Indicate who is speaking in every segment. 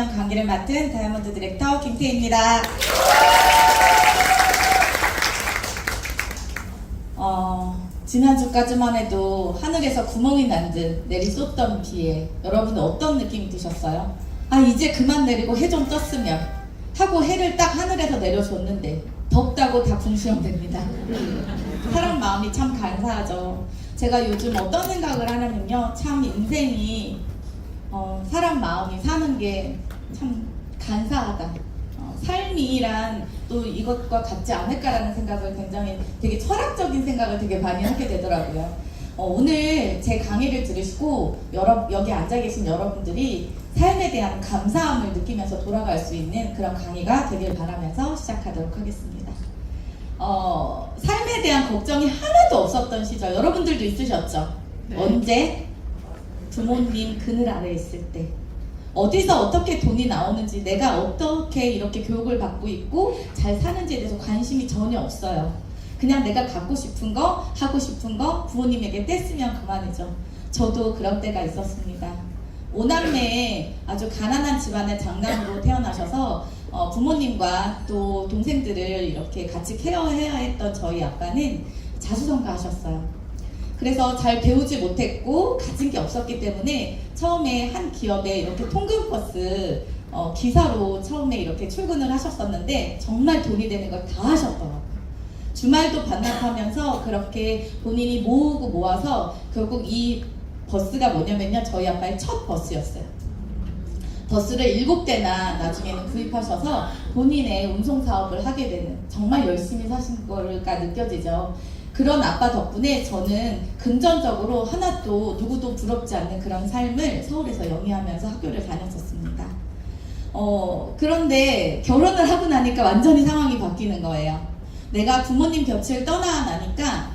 Speaker 1: 기념 강의를 맡은 다이아몬드 디렉터 김태희입니다. 지난주까지만 해도 하늘에서 구멍이 난 듯 내리쏟던 비에 여러분 어떤 느낌이 드셨어요? 아, 이제 그만 내리고 해 좀 떴으면 하고 해를 딱 하늘에서 내려줬는데 덥다고 다 궁시렁댑니다. 사람 마음이 참 간사하죠. 제가 요즘 어떤 생각을 하냐면요, 참 인생이 사람 마음이 사는 게 참 간사하다. 삶이란 또 이것과 같지 않을까라는 생각을 굉장히 되게 철학적인 생각을 되게 많이 하게 되더라고요. 오늘 제 강의를 들으시고 여기 앉아 계신 여러분들이 삶에 대한 감사함을 느끼면서 돌아갈 수 있는 그런 강의가 되길 바라면서 시작하도록 하겠습니다. 삶에 대한 걱정이 하나도 없었던 시절 여러분들도 있으셨죠? 네. 언제? 부모님 그늘 아래 있을 때, 어디서 어떻게 돈이 나오는지, 내가 어떻게 이렇게 교육을 받고 있고 잘 사는지에 대해서 관심이 전혀 없어요. 그냥 내가 갖고 싶은 거, 하고 싶은 거 부모님에게 뗐으면 그만이죠. 저도 그런 때가 있었습니다. 5남매의 아주 가난한 집안의 장남으로 태어나셔서 부모님과 또 동생들을 이렇게 같이 케어해야 했던 저희 아빠는 자수성가하셨어요. 그래서 잘 배우지 못했고 가진 게 없었기 때문에 처음에 한 기업에 이렇게 통근버스 기사로 처음에 이렇게 출근을 하셨었는데 정말 돈이 되는 걸 다 하셨더라고요. 주말도 반납하면서 그렇게 본인이 모으고 모아서 결국 이 버스가 뭐냐면요, 저희 아빠의 첫 버스였어요. 버스를 7대나 나중에는 구입하셔서 본인의 운송 사업을 하게 되는, 정말 열심히 사신 거가 느껴지죠. 그런 아빠 덕분에 저는 금전적으로 하나도 누구도 부럽지 않는 그런 삶을 서울에서 영위하면서 학교를 다녔었습니다. 그런데 결혼을 하고 나니까 완전히 상황이 바뀌는 거예요. 내가 부모님 곁을 떠나 나니까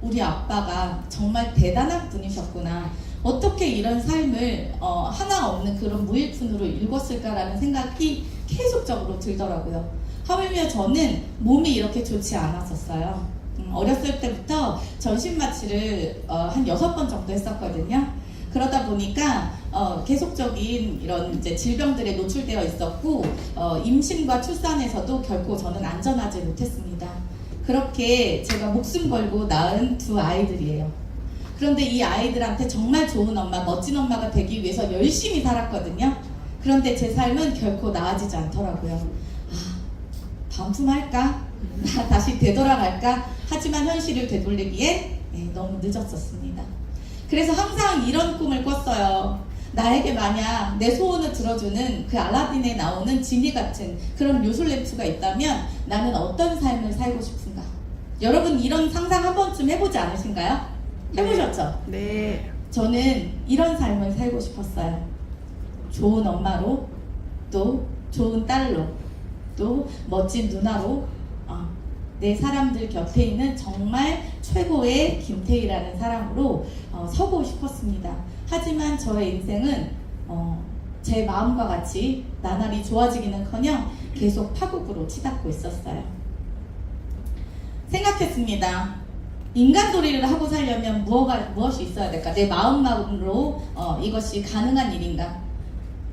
Speaker 1: 우리 아빠가 정말 대단한 분이셨구나. 어떻게 이런 삶을 하나 없는 그런 무일푼으로 읽었을까라는 생각이 계속적으로 들더라고요. 하물며 저는 몸이 이렇게 좋지 않았었어요. 어렸을 때부터 전신마취를 한 6번 정도 했었거든요. 그러다 보니까 계속적인 이런 이제 질병들에 노출되어 있었고 임신과 출산에서도 결코 저는 안전하지 못했습니다. 그렇게 제가 목숨 걸고 낳은 2 아이들이에요. 그런데 이 아이들한테 정말 좋은 엄마, 멋진 엄마가 되기 위해서 열심히 살았거든요. 그런데 제 삶은 결코 나아지지 않더라고요. 반품할까? 다시 되돌아갈까? 하지만 현실을 되돌리기에 너무 늦었었습니다. 그래서 항상 이런 꿈을 꿨어요. 나에게 만약 내 소원을 들어주는 그 알라딘에 나오는 지니 같은 그런 요술램프가 있다면 나는 어떤 삶을 살고 싶은가? 여러분 이런 상상 한 번쯤 해보지 않으신가요? 해보셨죠?
Speaker 2: 네.
Speaker 1: 저는 이런 삶을 살고 싶었어요. 좋은 엄마로, 또 좋은 딸로, 또 멋진 누나로, 내 사람들 곁에 있는 정말 최고의 김태희라는 사람으로 서고 싶었습니다. 하지만 저의 인생은 제 마음과 같이 나날이 좋아지기는커녕 계속 파국으로 치닫고 있었어요. 생각했습니다. 인간도리를 하고 살려면 무엇이 있어야 될까? 내 마음만으로 이것이 가능한 일인가?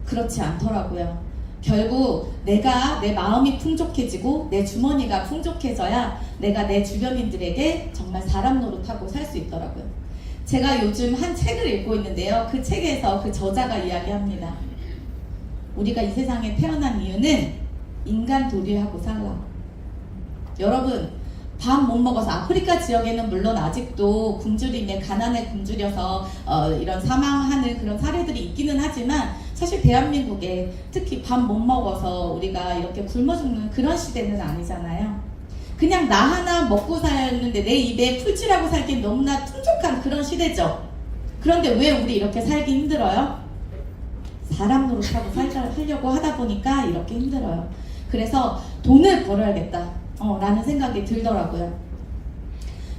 Speaker 1: 그렇지 않더라고요. 결국 내가 내 마음이 풍족해지고 내 주머니가 풍족해져야 내가 내 주변인들에게 정말 사람 노릇하고 살 수 있더라고요. 제가 요즘 한 책을 읽고 있는데요. 그 책에서 그 저자가 이야기합니다. 우리가 이 세상에 태어난 이유는 인간 도리하고 살라. 여러분, 밥 못 먹어서 아프리카 지역에는 물론 아직도 굶주림에 가난에 굶주려서 이런 사망하는 그런 사례들이 있기는 하지만 사실 대한민국에 특히 밥 못 먹어서 우리가 이렇게 굶어 죽는 그런 시대는 아니잖아요. 그냥 나 하나 먹고 사는데 내 입에 풀칠하고 살기 너무나 풍족한 그런 시대죠. 그런데 왜 우리 이렇게 살기 힘들어요? 사람 노릇하고 살려고 하다 보니까 이렇게 힘들어요. 그래서 돈을 벌어야겠다 라는 생각이 들더라고요.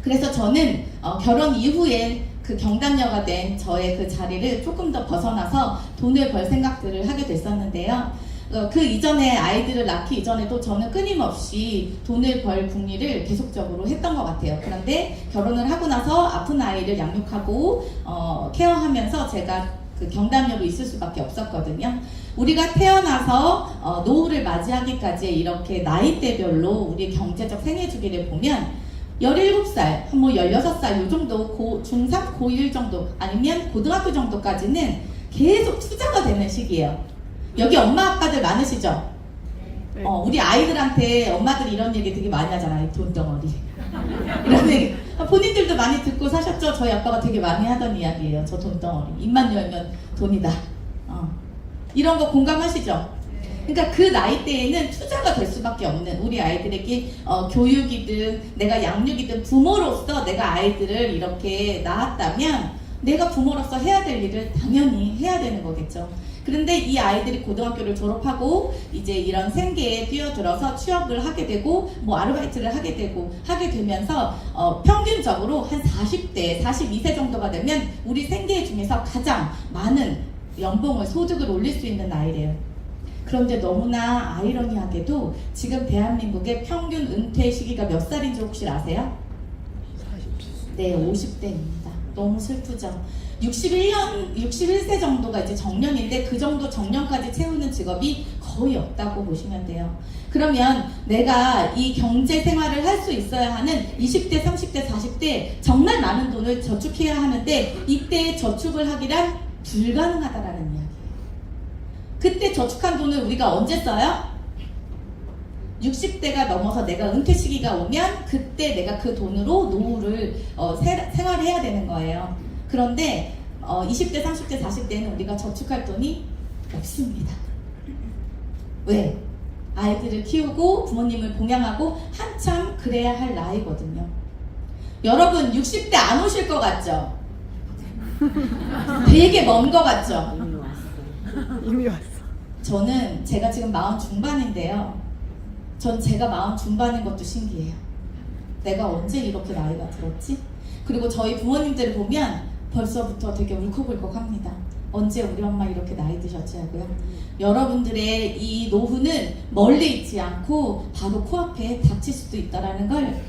Speaker 1: 그래서 저는 결혼 이후에 그 경단녀가 된 저의 그 자리를 조금 더 벗어나서 돈을 벌 생각들을 하게 됐었는데요. 그 이전에 아이들을 낳기 이전에도 저는 끊임없이 돈을 벌 궁리를 계속적으로 했던 것 같아요. 그런데 결혼을 하고 나서 아픈 아이를 양육하고 케어하면서 제가 그 경담녀로 있을 수밖에 없었거든요. 우리가 태어나서 노후를 맞이하기까지 이렇게 나이대별로 우리 경제적 생애 주기를 보면 17살, 뭐 16살 요 정도 중3, 고1 정도 아니면 고등학교 정도까지는 계속 투자가 되는 시기예요. 여기 엄마 아빠들 많으시죠? 우리 아이들한테 엄마들이 이런 얘기 되게 많이 하잖아요. 돈덩어리. 이런 얘기. 본인들도 많이 듣고 사셨죠? 저희 아빠가 되게 많이 하던 이야기예요. 저 돈덩어리. 입만 열면 돈이다. 이런 거 공감하시죠? 그러니까 그 나이대에는 투자가 될 수밖에 없는 우리 아이들에게 교육이든 내가 양육이든 부모로서 내가 아이들을 이렇게 낳았다면 내가 부모로서 해야 될 일을 당연히 해야 되는 거겠죠. 그런데 이 아이들이 고등학교를 졸업하고 이제 이런 생계에 뛰어들어서 취업을 하게 되고 뭐 아르바이트를 하게 되면서 평균적으로 한 40대, 42세 정도가 되면 우리 생계 중에서 가장 많은 연봉을, 소득을 올릴 수 있는 나이래요. 그런데 너무나 아이러니하게도 지금 대한민국의 평균 은퇴 시기가 몇 살인지 혹시 아세요? 40세. 네, 50대입니다. 너무 슬프죠. 61세 정도가 이제 정년인데 그 정도 정년까지 채우는 직업이 거의 없다고 보시면 돼요. 그러면 내가 이 경제 생활을 할 수 있어야 하는 20대, 30대, 40대 정말 많은 돈을 저축해야 하는데 이때 저축을 하기란 불가능하다라는 이야기예요. 그때 저축한 돈을 우리가 언제 써요? 60대가 넘어서 내가 은퇴 시기가 오면 그때 내가 그 돈으로 노후를 생활해야 되는 거예요. 그런데 20대, 30대, 40대는 우리가 저축할 돈이 없습니다. 왜? 아이들을 키우고 부모님을 봉양하고 한참 그래야 할 나이거든요. 여러분 60대 안 오실 것 같죠? 되게 먼 것 같죠?
Speaker 2: 이미 왔어.
Speaker 1: 저는 제가 지금 40 중반인데요. 전 제가 40 중반인 것도 신기해요. 내가 언제 이렇게 나이가 들었지? 그리고 저희 부모님들을 보면 벌써부터 되게 울컥울컥합니다. 언제 우리 엄마 이렇게 나이 드셨지 하고요. 여러분들의 이 노후는 멀리 있지 않고 바로 코앞에 닥칠 수도 있다는 걸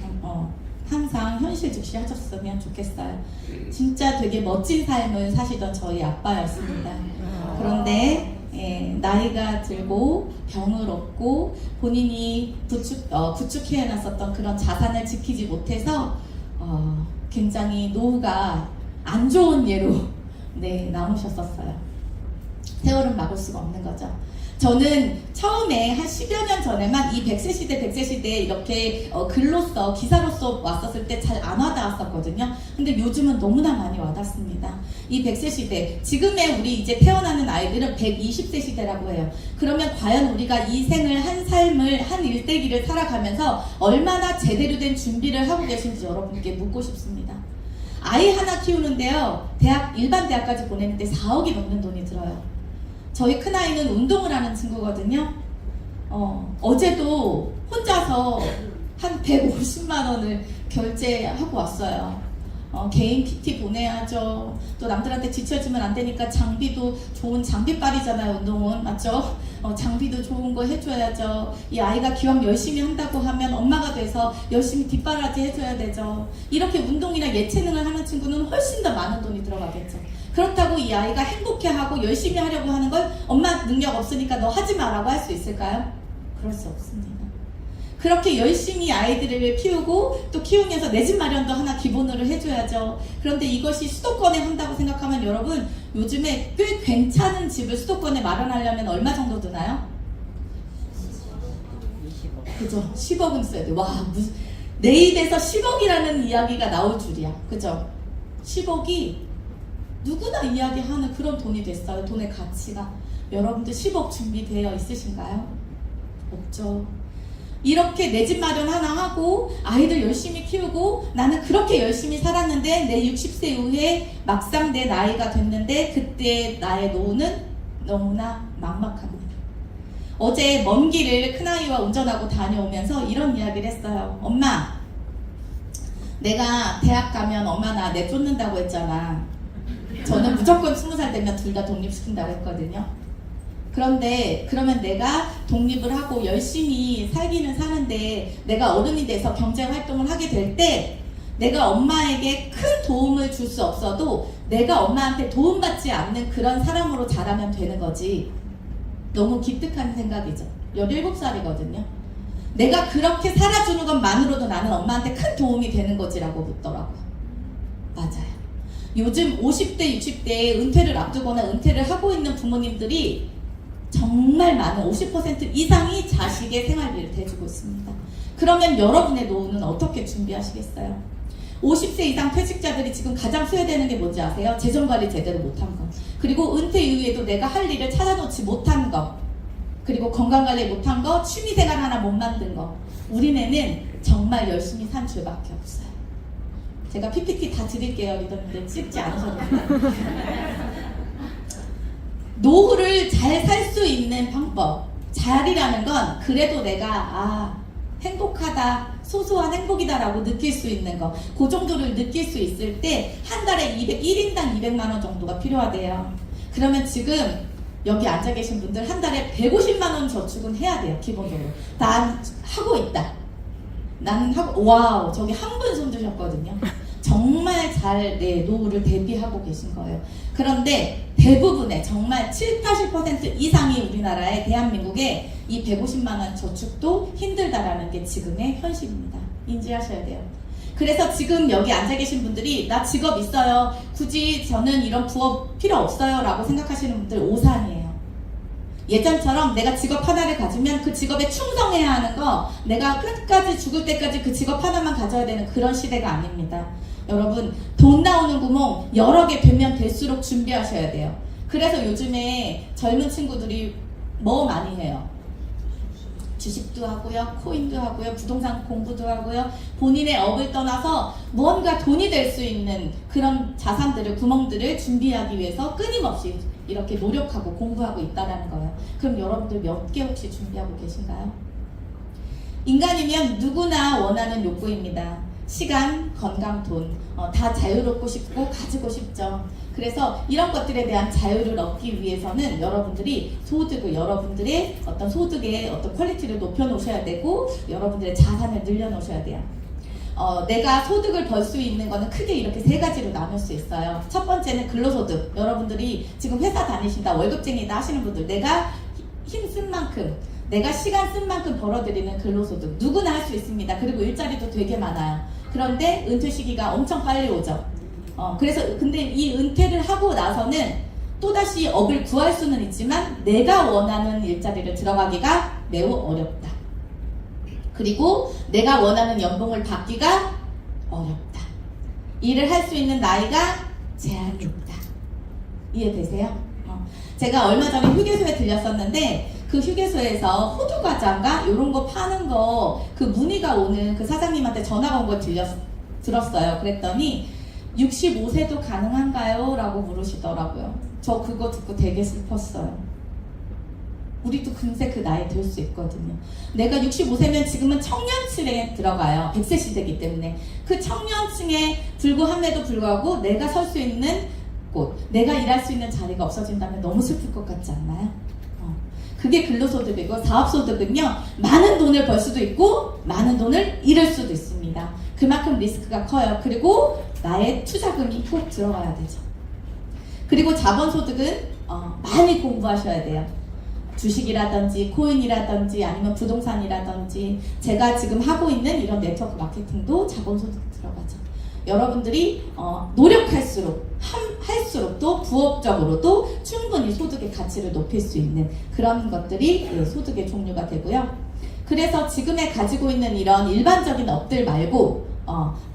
Speaker 1: 항상 현실 직시하셨으면 좋겠어요. 진짜 되게 멋진 삶을 사시던 저희 아빠였습니다. 그런데 나이가 들고 병을 얻고 본인이 구축해놨었던 그런 자산을 지키지 못해서 굉장히 노후가 안 좋은 예로 남으셨었어요. 세월은 막을 수가 없는 거죠. 저는 처음에 한 10여 년 전에만 이 100세 시대 이렇게 글로써 기사로서 왔었을 때 잘 안 와닿았었거든요. 근데 요즘은 너무나 많이 와닿습니다. 이 100세 시대, 지금의 우리 이제 태어나는 아이들은 120세 시대라고 해요. 그러면 과연 우리가 이 생을 한 삶을 한 일대기를 살아가면서 얼마나 제대로 된 준비를 하고 계신지 여러분께 묻고 싶습니다. 아이 하나 키우는데요, 일반 대학까지 보내는데 4억이 넘는 돈이 들어요. 저희 큰아이는 운동을 하는 친구거든요. 어제도 혼자서 한 150만 원을 결제하고 왔어요. 개인 PT 보내야죠. 또 남들한테 지쳐주면 안 되니까 장비도 좋은 장비빨이잖아요, 운동은. 맞죠? 장비도 좋은 거 해줘야죠. 이 아이가 기왕 열심히 한다고 하면 엄마가 돼서 열심히 뒷바라지 해줘야 되죠. 이렇게 운동이나 예체능을 하는 친구는 훨씬 더 많은 돈이 들어가겠죠. 그렇다고 이 아이가 행복해하고 열심히 하려고 하는 걸 엄마 능력 없으니까 너 하지 마라고 할 수 있을까요? 그럴 수 없습니다. 그렇게 열심히 아이들을 키우고 또 키우면서 내 집 마련도 하나 기본으로 해줘야죠. 그런데 이것이 수도권에 한다고 생각하면 여러분, 요즘에 꽤 괜찮은 집을 수도권에 마련하려면 얼마 정도 드나요? 20억. 그죠? 10억은 써야 돼. 와, 내 입에서 10억이라는 이야기가 나올 줄이야. 그죠? 10억이 누구나 이야기하는 그런 돈이 됐어요. 돈의 가치가. 여러분들 10억 준비되어 있으신가요? 없죠. 이렇게 내 집 마련 하나 하고 아이들 열심히 키우고 나는 그렇게 열심히 살았는데 내 60세 이후에 막상 내 나이가 됐는데 그때 나의 노후는 너무나 막막합니다. 어제 먼 길을 큰아이와 운전하고 다녀오면서 이런 이야기를 했어요. 엄마, 내가 대학 가면 엄마 나 내쫓는다고 했잖아. 저는 무조건 20살 되면 둘 다 독립시킨다고 했거든요. 그런데 그러면 내가 독립을 하고 열심히 살기는 사는데 내가 어른이 돼서 경제활동을 하게 될 때 내가 엄마에게 큰 도움을 줄 수 없어도 내가 엄마한테 도움받지 않는 그런 사람으로 자라면 되는 거지. 너무 기특한 생각이죠. 17살이거든요. 내가 그렇게 살아주는 것만으로도 나는 엄마한테 큰 도움이 되는 거지라고 묻더라고요. 맞아요. 요즘 50대, 60대에 은퇴를 앞두거나 은퇴를 하고 있는 부모님들이 정말 많은 50% 이상이 자식의 생활비를 대주고 있습니다. 그러면 여러분의 노후는 어떻게 준비하시겠어요? 50세 이상 퇴직자들이 지금 가장 후회되는 게 뭔지 아세요? 재정관리 제대로 못한 거. 그리고 은퇴 이후에도 내가 할 일을 찾아놓지 못한 거. 그리고 건강관리 못한 거, 취미생활 하나 못 만든 거. 우리네는 정말 열심히 산 죄밖에 없어요. 제가 PPT 다 드릴게요. 리더님들 찍지 않으셔도 돼요. 노후를 잘 살 수 있는 방법. 잘이라는 건 그래도 내가 행복하다, 소소한 행복이다라고 느낄 수 있는 거. 그 정도를 느낄 수 있을 때 한 달에 1인당 200만 원 정도가 필요하대요. 그러면 지금 여기 앉아 계신 분들 한 달에 150만 원 저축은 해야 돼요. 기본적으로. 난 하고 있다. 나는 하고, 와우, 저기 한 분 손 드셨거든요. 정말 잘 노후를 대비하고 계신 거예요. 그런데 대부분의 정말 7, 80% 이상이 우리나라의 대한민국의 이 150만 원 저축도 힘들다라는 게 지금의 현실입니다. 인지하셔야 돼요. 그래서 지금 여기 앉아 계신 분들이 나 직업 있어요. 굳이 저는 이런 부업 필요 없어요 라고 생각하시는 분들 오산이에요. 예전처럼 내가 직업 하나를 가지면 그 직업에 충성해야 하는 거, 내가 끝까지 죽을 때까지 그 직업 하나만 가져야 되는 그런 시대가 아닙니다. 여러분, 돈 나오는 구멍 여러 개 되면 될수록 준비하셔야 돼요. 그래서 요즘에 젊은 친구들이 뭐 많이 해요? 주식도 하고요, 코인도 하고요, 부동산 공부도 하고요. 본인의 업을 떠나서 무언가 돈이 될 수 있는 그런 자산들을, 구멍들을 준비하기 위해서 끊임없이 이렇게 노력하고 공부하고 있다는 거예요. 그럼 여러분들 몇 개 혹시 준비하고 계신가요? 인간이면 누구나 원하는 욕구입니다. 시간, 건강, 돈, 다 자유롭고 싶고 가지고 싶죠. 그래서 이런 것들에 대한 자유를 얻기 위해서는 여러분들이 소득을, 여러분들의 어떤 소득의 어떤 퀄리티를 높여 놓으셔야 되고, 여러분들의 자산을 늘려 놓으셔야 돼요. 내가 소득을 벌 수 있는 거는 크게 이렇게 세 가지로 나눌 수 있어요. 첫 번째는 근로소득. 여러분들이 지금 회사 다니신다, 월급쟁이다 하시는 분들, 내가 힘쓴 만큼, 내가 시간 쓴 만큼 벌어들이는 근로소득. 누구나 할 수 있습니다. 그리고 일자리도 되게 많아요. 그런데 은퇴 시기가 엄청 빨리 오죠. 그래서 근데 이 은퇴를 하고 나서는 또다시 업을 구할 수는 있지만 내가 원하는 일자리를 들어가기가 매우 어렵다. 그리고 내가 원하는 연봉을 받기가 어렵다. 일을 할 수 있는 나이가 제한이 있다. 이해되세요? 제가 얼마 전에 휴게소에 들렸었는데 그 휴게소에서 호두과자인가 이런 거 파는 거 그 문의가 오는 그 사장님한테 전화가 온 걸 들었어요. 그랬더니 65세도 가능한가요? 라고 물으시더라고요. 저 그거 듣고 되게 슬펐어요. 우리도 금세 그 나이 될 수 있거든요. 내가 65세면 지금은 청년층에 들어가요. 100세 시대이기 때문에. 그 청년층에 불구함에도 불구하고 내가 설 수 있는 곳, 내가 일할 수 있는 자리가 없어진다면 너무 슬플 것 같지 않나요? 그게 근로소득이고, 사업소득은요, 많은 돈을 벌 수도 있고 많은 돈을 잃을 수도 있습니다. 그만큼 리스크가 커요. 그리고 나의 투자금이 꼭 들어가야 되죠. 그리고 자본소득은 많이 공부하셔야 돼요. 주식이라든지 코인이라든지 아니면 부동산이라든지, 제가 지금 하고 있는 이런 네트워크 마케팅도 자본소득 들어가죠. 여러분들이 노력할수록 할수록 또 부업적으로도 충분히 소득의 가치를 높일 수 있는 그런 것들이 소득의 종류가 되고요. 그래서 지금에 가지고 있는 이런 일반적인 업들 말고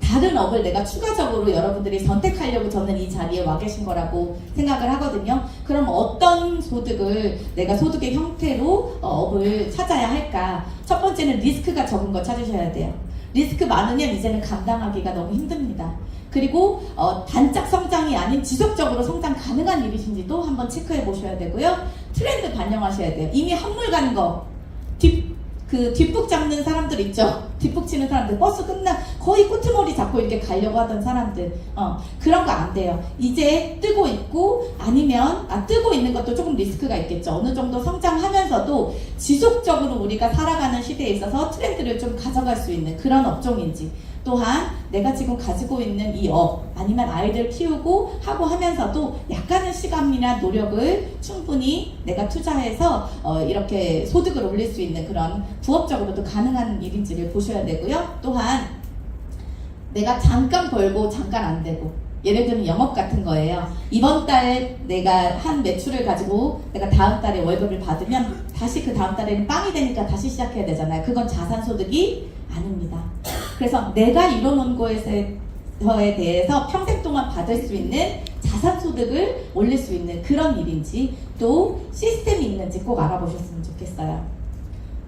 Speaker 1: 다른 업을 내가 추가적으로 여러분들이 선택하려고 저는 이 자리에 와 계신 거라고 생각을 하거든요. 그럼 어떤 소득을, 내가 소득의 형태로 업을 찾아야 할까? 첫 번째는 리스크가 적은 거 찾으셔야 돼요. 리스크 많으면 이제는 감당하기가 너무 힘듭니다. 그리고 단짝 성장이 아닌 지속적으로 성장 가능한 일이신지도 한번 체크해 보셔야 되고요. 트렌드 반영하셔야 돼요. 이미 한물 가는 거, 뒷북 잡는 사람들 있죠. 뒷북 치는 사람들, 버스 끝나 거의 꼬트머리 잡고 이렇게 가려고 하던 사람들, 그런 거 안 돼요. 이제 뜨고 있고, 아니면 뜨고 있는 것도 조금 리스크가 있겠죠. 어느 정도 성장하면서도 지속적으로 우리가 살아가는 시대에 있어서 트렌드를 좀 가져갈 수 있는 그런 업종인지, 또한 내가 지금 가지고 있는 이 업 아니면 아이들 키우고 하고 하면서도 약간의 시간이나 노력을 충분히 내가 투자해서 이렇게 소득을 올릴 수 있는 그런 부업적으로도 가능한 일인지를 보셔야 되고요. 또한 내가 잠깐 벌고 잠깐 안 되고, 예를 들면 영업 같은 거예요. 이번 달에 내가 한 매출을 가지고 내가 다음 달에 월급을 받으면 다시 그 다음 달에는 빵이 되니까 다시 시작해야 되잖아요. 그건 자산소득이 아닙니다. 그래서 내가 이뤄놓은 거에 대해서 평생 동안 받을 수 있는 자산소득을 올릴 수 있는 그런 일인지, 또 시스템이 있는지 꼭 알아보셨으면 좋겠어요.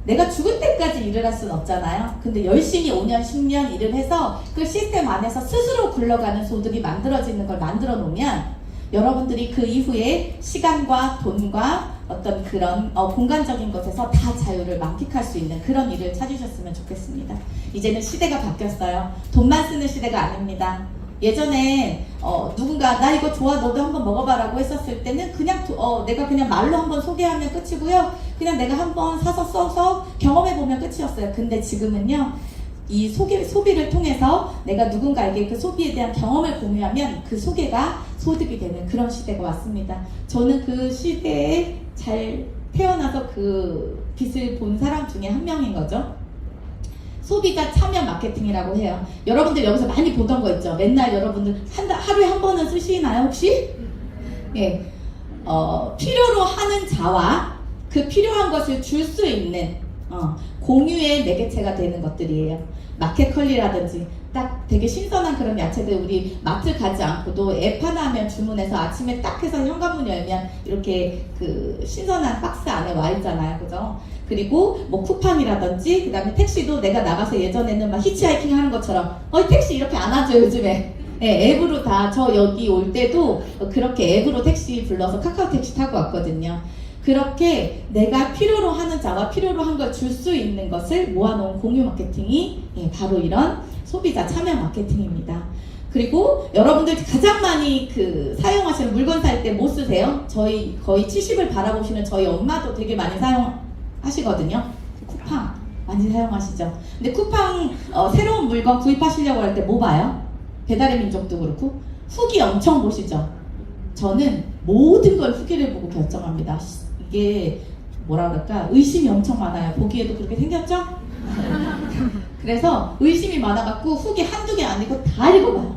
Speaker 1: 내가 죽을 때까지 일을 할 수는 없잖아요. 근데 열심히 5년, 10년 일을 해서 그 시스템 안에서 스스로 굴러가는 소득이 만들어지는 걸 만들어 놓으면 여러분들이 그 이후에 시간과 돈과 어떤 그런 공간적인 것에서 다 자유를 만끽할 수 있는 그런 일을 찾으셨으면 좋겠습니다. 이제는 시대가 바뀌었어요. 돈만 쓰는 시대가 아닙니다. 예전에 누군가 나 이거 좋아 너도 한번 먹어봐라고 했었을 때는 그냥 내가 그냥 말로 한번 소개하면 끝이고요. 그냥 내가 한번 사서 써서 경험해보면 끝이었어요. 근데 지금은요, 이 소비를 통해서 내가 누군가에게 그 소비에 대한 경험을 공유하면 그 소개가 소득이 되는 그런 시대가 왔습니다. 저는 그 시대에 잘 태어나서 그 빛을 본 사람 중에 한 명인 거죠. 소비자 참여 마케팅이라고 해요. 여러분들 여기서 많이 보던 거 있죠? 맨날 여러분들 하루에 한 번은 쓰시나요 혹시? 예, 필요로 하는 자와 그 필요한 것을 줄 수 있는 공유의 매개체가 되는 것들이에요. 마켓컬리라든지 딱 되게 신선한 그런 야채들, 우리 마트 가지 않고도 앱 하나 하면 주문해서 아침에 딱 해서 현관문 열면 이렇게 그 신선한 박스 안에 와 있잖아요. 그죠? 그리고 뭐 쿠팡이라든지, 그 다음에 택시도 내가 나가서 예전에는 막 히치하이킹 하는 것처럼 택시 이렇게 안 하죠 요즘에. 네, 앱으로 다, 저 여기 올 때도 그렇게 앱으로 택시 불러서 카카오 택시 타고 왔거든요. 그렇게 내가 필요로 하는 자와 필요로 한 걸 줄 수 있는 것을 모아놓은 공유 마케팅이 바로 이런 소비자 참여 마케팅입니다. 그리고 여러분들 가장 많이 사용하시는 물건 살 때 뭐 쓰세요? 저희 거의 70을 바라보시는 저희 엄마도 되게 많이 사용하시거든요. 쿠팡 많이 사용하시죠. 근데 쿠팡 새로운 물건 구입하시려고 할 때 뭐 봐요? 배달의 민족도 그렇고 후기 엄청 보시죠. 저는 모든 걸 후기를 보고 결정합니다. 이게 뭐라 그럴까, 의심이 엄청 많아요. 보기에도 그렇게 생겼죠? 그래서 의심이 많아갖고 후기 한두 개 아니고 다 읽어봐요.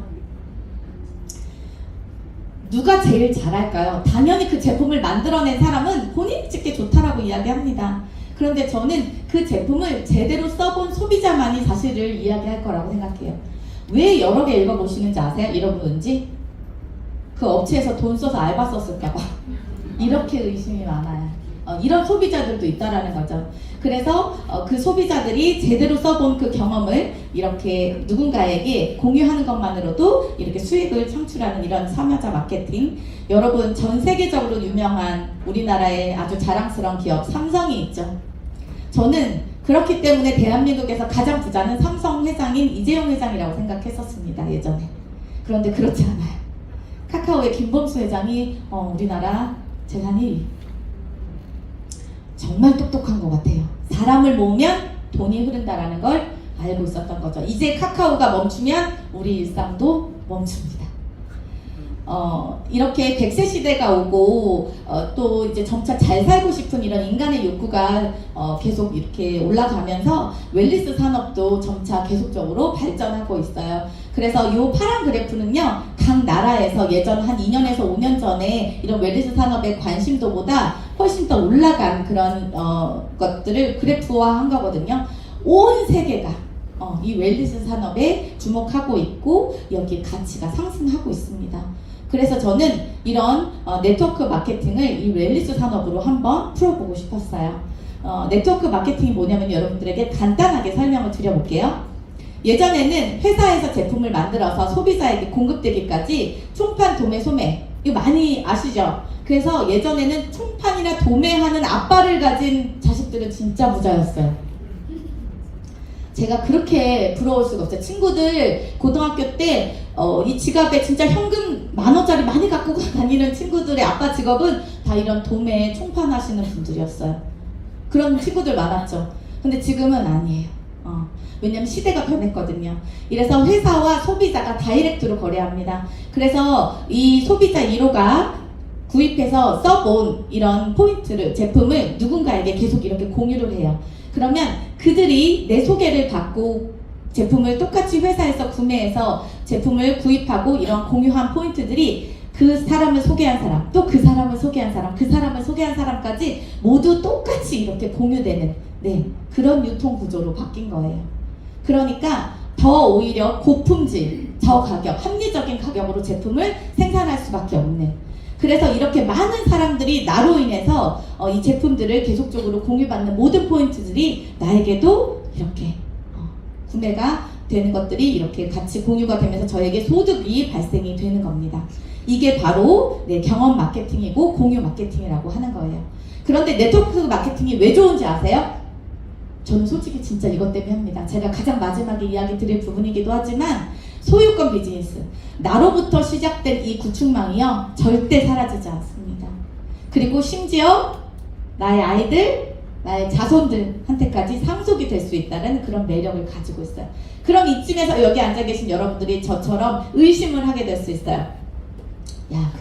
Speaker 1: 누가 제일 잘할까요? 당연히 그 제품을 만들어낸 사람은 본인이 찍기 좋다라고 이야기합니다. 그런데 저는 그 제품을 제대로 써본 소비자만이 사실을 이야기할 거라고 생각해요. 왜 여러 개 읽어보시는지 아세요? 여러분인지? 그 업체에서 돈 써서 알바 썼을까봐 이렇게 의심이 많아요. 이런 소비자들도 있다라는 거죠. 그래서 그 소비자들이 제대로 써본 그 경험을 이렇게 누군가에게 공유하는 것만으로도 이렇게 수익을 창출하는 이런 참여자 마케팅. 여러분, 전 세계적으로 유명한 우리나라의 아주 자랑스러운 기업 삼성이 있죠. 저는 그렇기 때문에 대한민국에서 가장 부자는 삼성 회장인 이재용 회장이라고 생각했었습니다, 예전에. 그런데 그렇지 않아요. 카카오의 김범수 회장이 우리나라 재산 1위. 정말 똑똑한 것 같아요. 사람을 모으면 돈이 흐른다라는 걸 알고 있었던 거죠. 이제 카카오가 멈추면 우리 일상도 멈춥니다. 이렇게 100세 시대가 오고 또 이제 점차 잘 살고 싶은 이런 인간의 욕구가 계속 이렇게 올라가면서 웰니스 산업도 점차 계속적으로 발전하고 있어요. 그래서 이 파란 그래프는요, 각 나라에서 예전 한 2년에서 5년 전에 이런 웰니스 산업의 관심도보다 훨씬 더 올라간 그런 것들을 그래프화한 거거든요. 온 세계가 이 웰니스 산업에 주목하고 있고 여기 가치가 상승하고 있습니다. 그래서 저는 이런 네트워크 마케팅을 이 웰니스 산업으로 한번 풀어보고 싶었어요. 네트워크 마케팅이 뭐냐면 여러분들에게 간단하게 설명을 드려볼게요. 예전에는 회사에서 제품을 만들어서 소비자에게 공급되기까지 총판, 도매, 소매, 이거 많이 아시죠? 그래서 예전에는 총판이나 도매하는 아빠를 가진 자식들은 진짜 부자였어요. 제가 그렇게 부러울 수가 없어요. 친구들 고등학교 때 이 지갑에 진짜 현금 10,000원짜리 많이 갖고 다니는 친구들의 아빠 직업은 다 이런 도매 총판 하시는 분들이었어요. 그런 친구들 많았죠. 근데 지금은 아니에요. 왜냐면 시대가 변했거든요. 이래서 회사와 소비자가 다이렉트로 거래합니다. 그래서 이 소비자 1호가 구입해서 써본 이런 포인트를, 제품을 누군가에게 계속 이렇게 공유를 해요. 그러면 그들이 내 소개를 받고 제품을 똑같이 회사에서 구매해서 제품을 구입하고 이런 공유한 포인트들이 그 사람을 소개한 사람, 또 그 사람을 소개한 사람, 그 사람을 소개한 사람까지 모두 똑같이 이렇게 공유되는 그런 유통 구조로 바뀐 거예요. 그러니까 더 오히려 고품질, 저가격, 합리적인 가격으로 제품을 생산할 수밖에 없는, 그래서 이렇게 많은 사람들이 나로 인해서 이 제품들을 계속적으로 공유받는 모든 포인트들이 나에게도 이렇게 구매가 되는 것들이 이렇게 같이 공유가 되면서 저에게 소득이 발생이 되는 겁니다. 이게 바로 경험 마케팅이고 공유 마케팅이라고 하는 거예요. 그런데 네트워크 마케팅이 왜 좋은지 아세요? 저는 솔직히 진짜 이것 때문에 합니다. 제가 가장 마지막에 이야기 드릴 부분이기도 하지만 소유권 비즈니스, 나로부터 시작된 이 구축망이요 절대 사라지지 않습니다. 그리고 심지어 나의 아이들, 나의 자손들한테까지 상속이 될 수 있다는 그런 매력을 가지고 있어요. 그럼 이쯤에서 여기 앉아 계신 여러분들이 저처럼 의심을 하게 될 수 있어요. 야,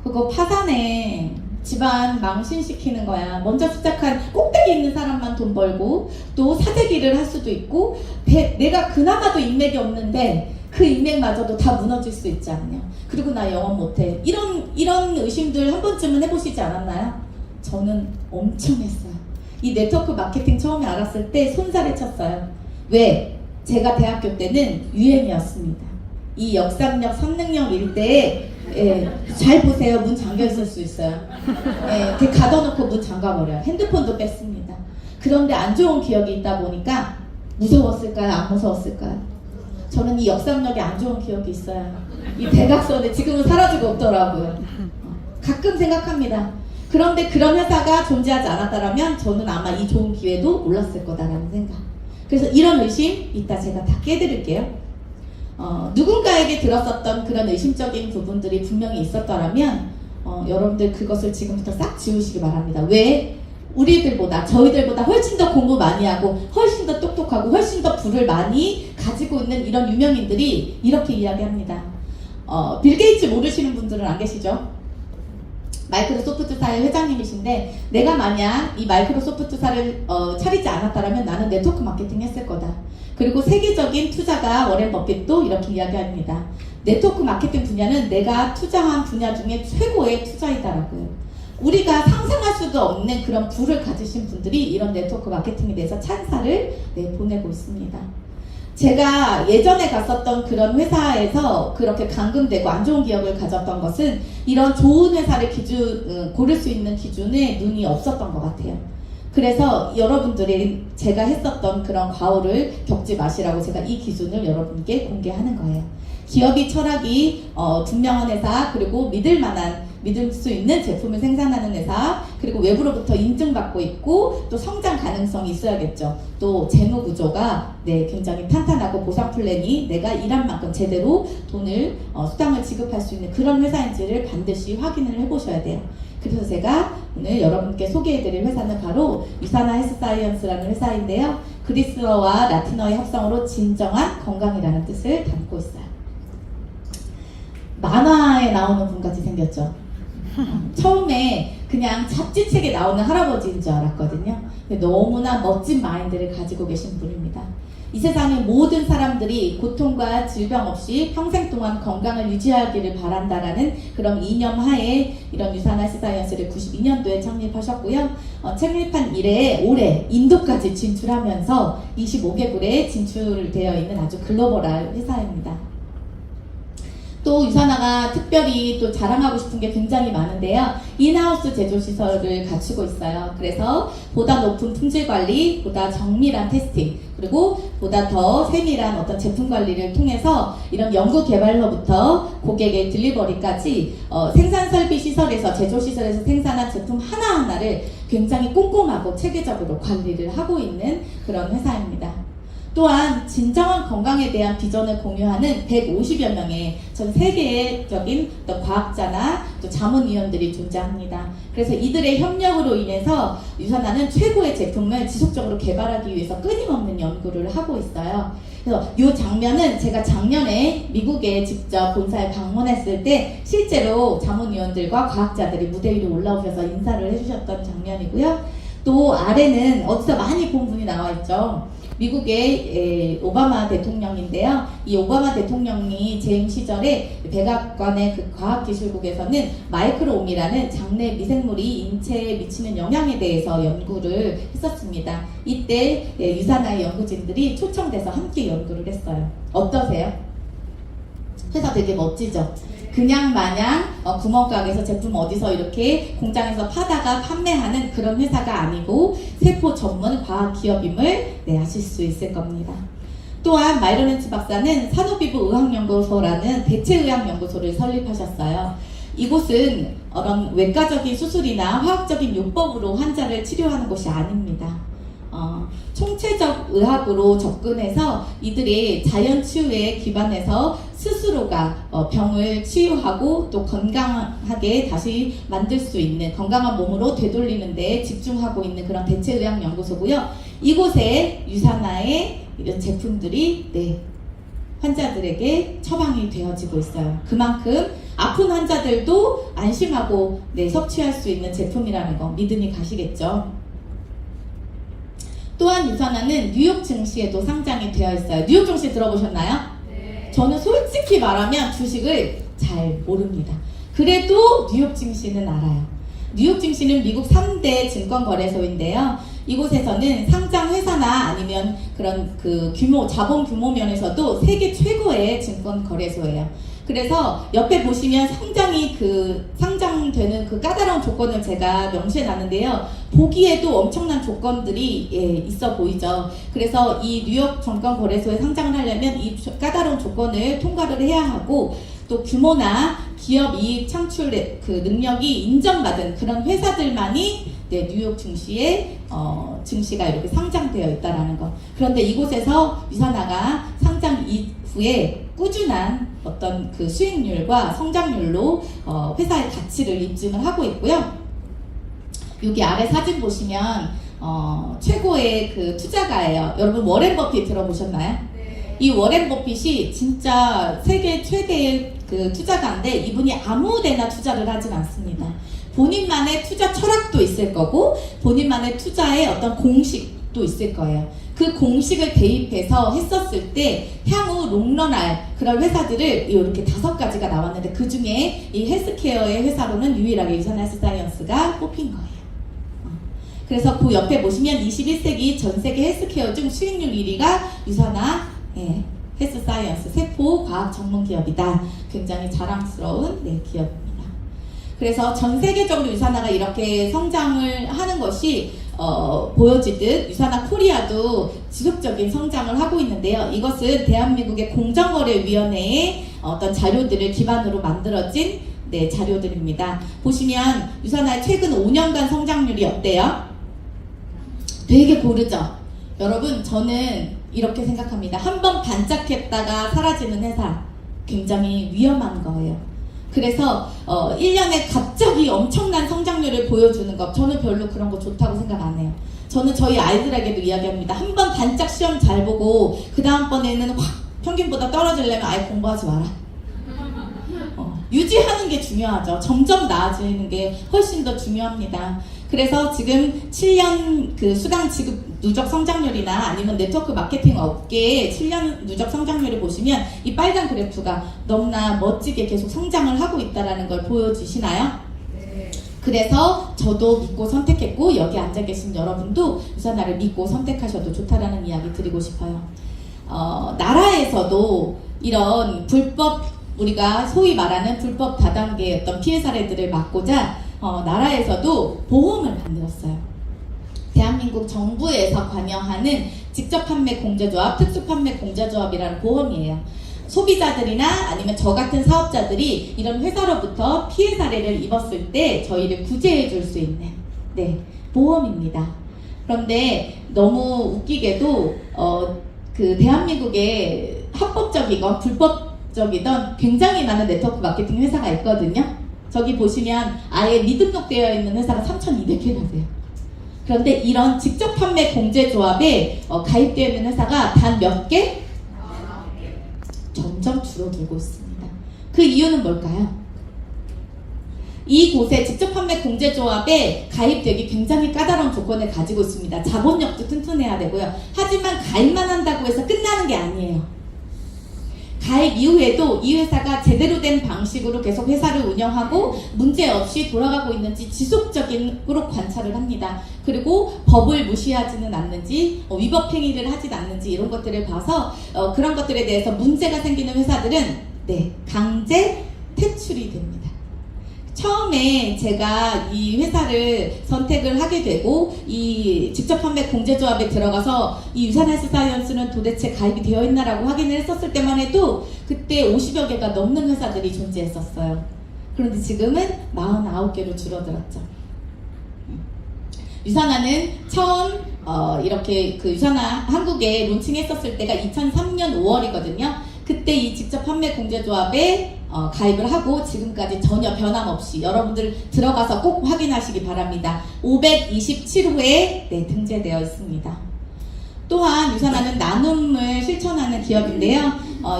Speaker 1: 그거 파산해. 집안 망신시키는 거야. 먼저 시작한 꼭대기 있는 사람만 돈 벌고 또 사재기를 할 수도 있고 내가 그나마도 인맥이 없는데 그 인맥마저도 다 무너질 수 있지 않냐. 그리고 나 영업 못해. 이런 의심들 한 번쯤은 해보시지 않았나요? 저는 엄청 했어요. 이 네트워크 마케팅 처음에 알았을 때 손살에 쳤어요. 왜? 제가 대학교 때는 유행이었습니다. 이 역삼역, 선릉역 일대에 잘 보세요. 문 잠겨 있을 수 있어요. 이렇게 가둬놓고 문 잠가버려요. 핸드폰도 뺐습니다. 그런데 안 좋은 기억이 있다 보니까 무서웠을까요? 안 무서웠을까요? 저는 이 역삼역에 안 좋은 기억이 있어요. 이 대각선에 지금은 사라지고 없더라고요. 가끔 생각합니다. 그런데 그런 회사가 존재하지 않았다면 저는 아마 이 좋은 기회도 몰랐을 거다라는 생각. 그래서 이런 의심 이따 제가 다 깨드릴게요. 누군가에게 들었었던 그런 의심적인 부분들이 분명히 있었더라면 여러분들 그것을 지금부터 싹 지우시기 바랍니다. 왜? 우리들보다, 저희들보다 훨씬 더 공부 많이 하고 훨씬 더 똑똑하고 훨씬 더 부를 많이 가지고 있는 이런 유명인들이 이렇게 이야기합니다. 빌 게이츠 모르시는 분들은 안 계시죠? 마이크로소프트사의 회장님이신데, 내가 만약 이 마이크로소프트사를 차리지 않았다면 나는 네트워크 마케팅 했을 거다. 그리고 세계적인 투자가 워렌 버핏도 이렇게 이야기합니다. 네트워크 마케팅 분야는 내가 투자한 분야 중에 최고의 투자이다라고요. 우리가 상상할 수도 없는 그런 부를 가지신 분들이 이런 네트워크 마케팅에 대해서 찬사를 보내고 있습니다. 제가 예전에 갔었던 그런 회사에서 그렇게 감금되고 안 좋은 기억을 가졌던 것은 이런 좋은 회사를 고를 수 있는 기준에 눈이 없었던 것 같아요. 그래서 여러분들이 제가 했었던 그런 과오를 겪지 마시라고 제가 이 기준을 여러분께 공개하는 거예요. 기업이 철학이 분명한 회사, 그리고 믿을 수 있는 제품을 생산하는 회사, 그리고 외부로부터 인증받고 있고 또 성장 가능성이 있어야겠죠. 또 재무 구조가 굉장히 탄탄하고 보상 플랜이 내가 일한 만큼 제대로 돈을 수당을 지급할 수 있는 그런 회사인지를 반드시 확인을 해보셔야 돼요. 그래서 제가 오늘 여러분께 소개해드릴 회사는 바로 유사나 헬스사이언스라는 회사인데요. 그리스어와 라틴어의 합성으로 진정한 건강이라는 뜻을 담고 있어요. 만화에 나오는 분같이 생겼죠. 처음에 그냥 잡지책에 나오는 할아버지인 줄 알았거든요. 근데 너무나 멋진 마인드를 가지고 계신 분입니다. 이 세상의 모든 사람들이 고통과 질병 없이 평생 동안 건강을 유지하기를 바란다라는 그런 이념 하에 이런 유사나 헬스사이언스를 92년도에 창립하셨고요. 창립한 이래 올해 인도까지 진출하면서 25개국에 진출되어 있는 아주 글로벌한 회사입니다. 또 유사나가 특별히 또 자랑하고 싶은 게 굉장히 많은데요. 인하우스 제조시설을 갖추고 있어요. 그래서 보다 높은 품질 관리, 보다 정밀한 테스팅, 그리고 보다 더 세밀한 어떤 제품 관리를 통해서 이런 연구 개발로부터 고객의 딜리버리까지 생산 설비 시설에서, 제조 시설에서 생산한 제품 하나하나를 굉장히 꼼꼼하고 체계적으로 관리를 하고 있는 그런 회사입니다. 또한 진정한 건강에 대한 비전을 공유하는 150여 명의 전 세계적인 어떤 과학자나 또 자문위원들이 존재합니다. 그래서 이들의 협력으로 인해서 유산화는 최고의 제품을 지속적으로 개발하기 위해서 끊임없는 연구를 하고 있어요. 그래서 이 장면은 제가 작년에 미국에 직접 본사에 방문했을 때 실제로 자문위원들과 과학자들이 무대 위로 올라오셔서 인사를 해주셨던 장면이고요. 또 아래는 어디서 많이 본 분이 나와 있죠. 미국의 오바마 대통령인데요. 이 오바마 대통령이 재임 시절에 백악관의 그 과학기술국에서는 마이크로옴이라는 장내 미생물이 인체에 미치는 영향에 대해서 연구를 했었습니다. 이때 유산화의 연구진들이 초청돼서 함께 연구를 했어요. 어떠세요? 회사 되게 멋지죠? 그냥 마냥 구멍가게에서 제품 어디서 이렇게 공장에서 파다가 판매하는 그런 회사가 아니고 세포 전문 과학 기업임을 아실 수 있을 겁니다. 또한 마이로렌츠 박사는 산후피부의학연구소라는 대체의학연구소를 설립하셨어요. 이곳은 어떤 외과적인 수술이나 화학적인 요법으로 환자를 치료하는 곳이 아닙니다. 총체적 의학으로 접근해서 이들이 자연 치유에 기반해서 스스로가 병을 치유하고 또 건강하게 다시 만들 수 있는 건강한 몸으로 되돌리는 데 집중하고 있는 그런 대체의학 연구소고요. 이곳에 유산화의 이런 제품들이 환자들에게 처방이 되어지고 있어요. 그만큼 아픈 환자들도 안심하고 섭취할 수 있는 제품이라는 거 믿음이 가시겠죠. 또한 유산화는 뉴욕 증시에도 상장이 되어 있어요. 뉴욕 증시 들어보셨나요? 네. 저는 솔직히 말하면 주식을 잘 모릅니다. 그래도 뉴욕 증시는 알아요. 뉴욕 증시는 미국 3대 증권거래소인데요. 이곳에서는 상장 회사나 아니면 그런 그 규모, 자본 규모 면에서도 세계 최고의 증권거래소예요. 그래서 옆에 보시면 상장되는 그 까다로운 조건을 제가 명시해 놨는데요. 보기에도 엄청난 조건들이 있어 보이죠. 그래서 이 뉴욕 증권거래소에 상장을 하려면 이 까다로운 조건을 통과를 해야 하고 또 규모나 기업 이익 창출의 그 능력이 인정받은 그런 회사들만이 뉴욕 증시에 증시가 이렇게 상장되어 있다라는 거. 그런데 이곳에서 유산화가 상장 이후에 꾸준한 어떤 그 수익률과 성장률로 회사의 가치를 입증을 하고 있고요. 여기 아래 사진 보시면 최고의 그 투자가예요. 여러분 워렌 버핏 들어보셨나요? 네. 이 워렌 버핏이 진짜 세계 최대의 그 투자가인데 이분이 아무데나 투자를 하진 않습니다. 본인만의 투자 철학도 있을 거고 본인만의 투자의 어떤 공식도 있을 거예요. 그 공식을 대입해서 했었을 때 향후 롱런할 그런 회사들을 이렇게 5가지가 나왔는데 그 중에 이 헬스케어의 회사로는 유일하게 유산 헬스사이언스가 뽑힌 거예요. 그래서 그 옆에 보시면 21세기 전 세계 헬스케어 중 수익률 1위가 유산화 헬스사이언스 세포 과학 전문 기업이다. 굉장히 자랑스러운 기업입니다. 그래서 전 세계적으로 유산화가 이렇게 성장을 하는 것이 보여지듯 유산화 코리아도 지속적인 성장을 하고 있는데요. 이것은 대한민국의 공정거래위원회의 어떤 자료들을 기반으로 만들어진 자료들입니다. 보시면 유산화의 최근 5년간 성장률이 어때요? 되게 고르죠? 여러분 저는 이렇게 생각합니다. 한번 반짝했다가 사라지는 회사 굉장히 위험한 거예요. 그래서 1년에 갑자기 엄청난 성장률을 보여주는 것 저는 별로 그런 거 좋다고 생각 안 해요. 저는 저희 아이들에게도 이야기합니다. 한번 반짝 시험 잘 보고 그 다음번에는 확 평균보다 떨어지려면 아예 공부하지 마라. 유지하는 게 중요하죠. 점점 나아지는 게 훨씬 더 중요합니다. 그래서 지금 7년 그 수당 지급 누적 성장률이나 아니면 네트워크 마케팅 업계의 7년 누적 성장률을 보시면 이 빨간 그래프가 너무나 멋지게 계속 성장을 하고 있다는 걸 보여주시나요? 네. 그래서 저도 믿고 선택했고 여기 앉아 계신 여러분도 유산화를 믿고 선택하셔도 좋다라는 이야기 드리고 싶어요. 나라에서도 이런 불법 우리가 소위 말하는 불법 다단계의 어떤 피해 사례들을 막고자 나라에서도 보험을 만들었어요. 대한민국 정부에서 관여하는 직접 판매 공제조합, 특수 판매 공제조합이라는 보험이에요. 소비자들이나 아니면 저 같은 사업자들이 이런 회사로부터 피해 사례를 입었을 때 저희를 구제해 줄 수 있는 보험입니다. 그런데 너무 웃기게도 그 대한민국에 합법적이건 불법적이던 굉장히 많은 네트워크 마케팅 회사가 있거든요. 저기 보시면 아예 미등록되어 있는 회사가 3,200개나 돼요. 그런데 이런 직접 판매 공제조합에 가입되어 있는 회사가 단 몇 개? 점점 줄어들고 있습니다. 그 이유는 뭘까요? 이곳에 직접 판매 공제조합에 가입되기 굉장히 까다로운 조건을 가지고 있습니다. 자본력도 튼튼해야 되고요. 하지만 가입만 한다고 해서 끝나는 게 아니에요. 가입 이후에도 이 회사가 제대로 된 방식으로 계속 회사를 운영하고 문제없이 돌아가고 있는지 지속적으로 관찰을 합니다. 그리고 법을 무시하지는 않는지 위법 행위를 하진 않는지 이런 것들을 봐서 그런 것들에 대해서 문제가 생기는 회사들은 강제 퇴출이 됩니다. 처음에 제가 이 회사를 선택을 하게 되고 이 직접 판매 공제조합에 들어가서 이 유산 헬스 사이언스는 도대체 가입이 되어 있나라고 확인을 했었을 때만 해도 그때 50여 개가 넘는 회사들이 존재했었어요. 그런데 지금은 49개로 줄어들었죠. 유산화는 처음 이렇게 그 유산화 한국에 론칭했었을 때가 2003년 5월이거든요. 그때 이 직접 판매 공제조합에 가입을 하고 지금까지 전혀 변함없이 여러분들 들어가서 꼭 확인하시기 바랍니다. 527호에 등재되어 있습니다. 또한 유산화는 나눔을 실천하는 기업인데요.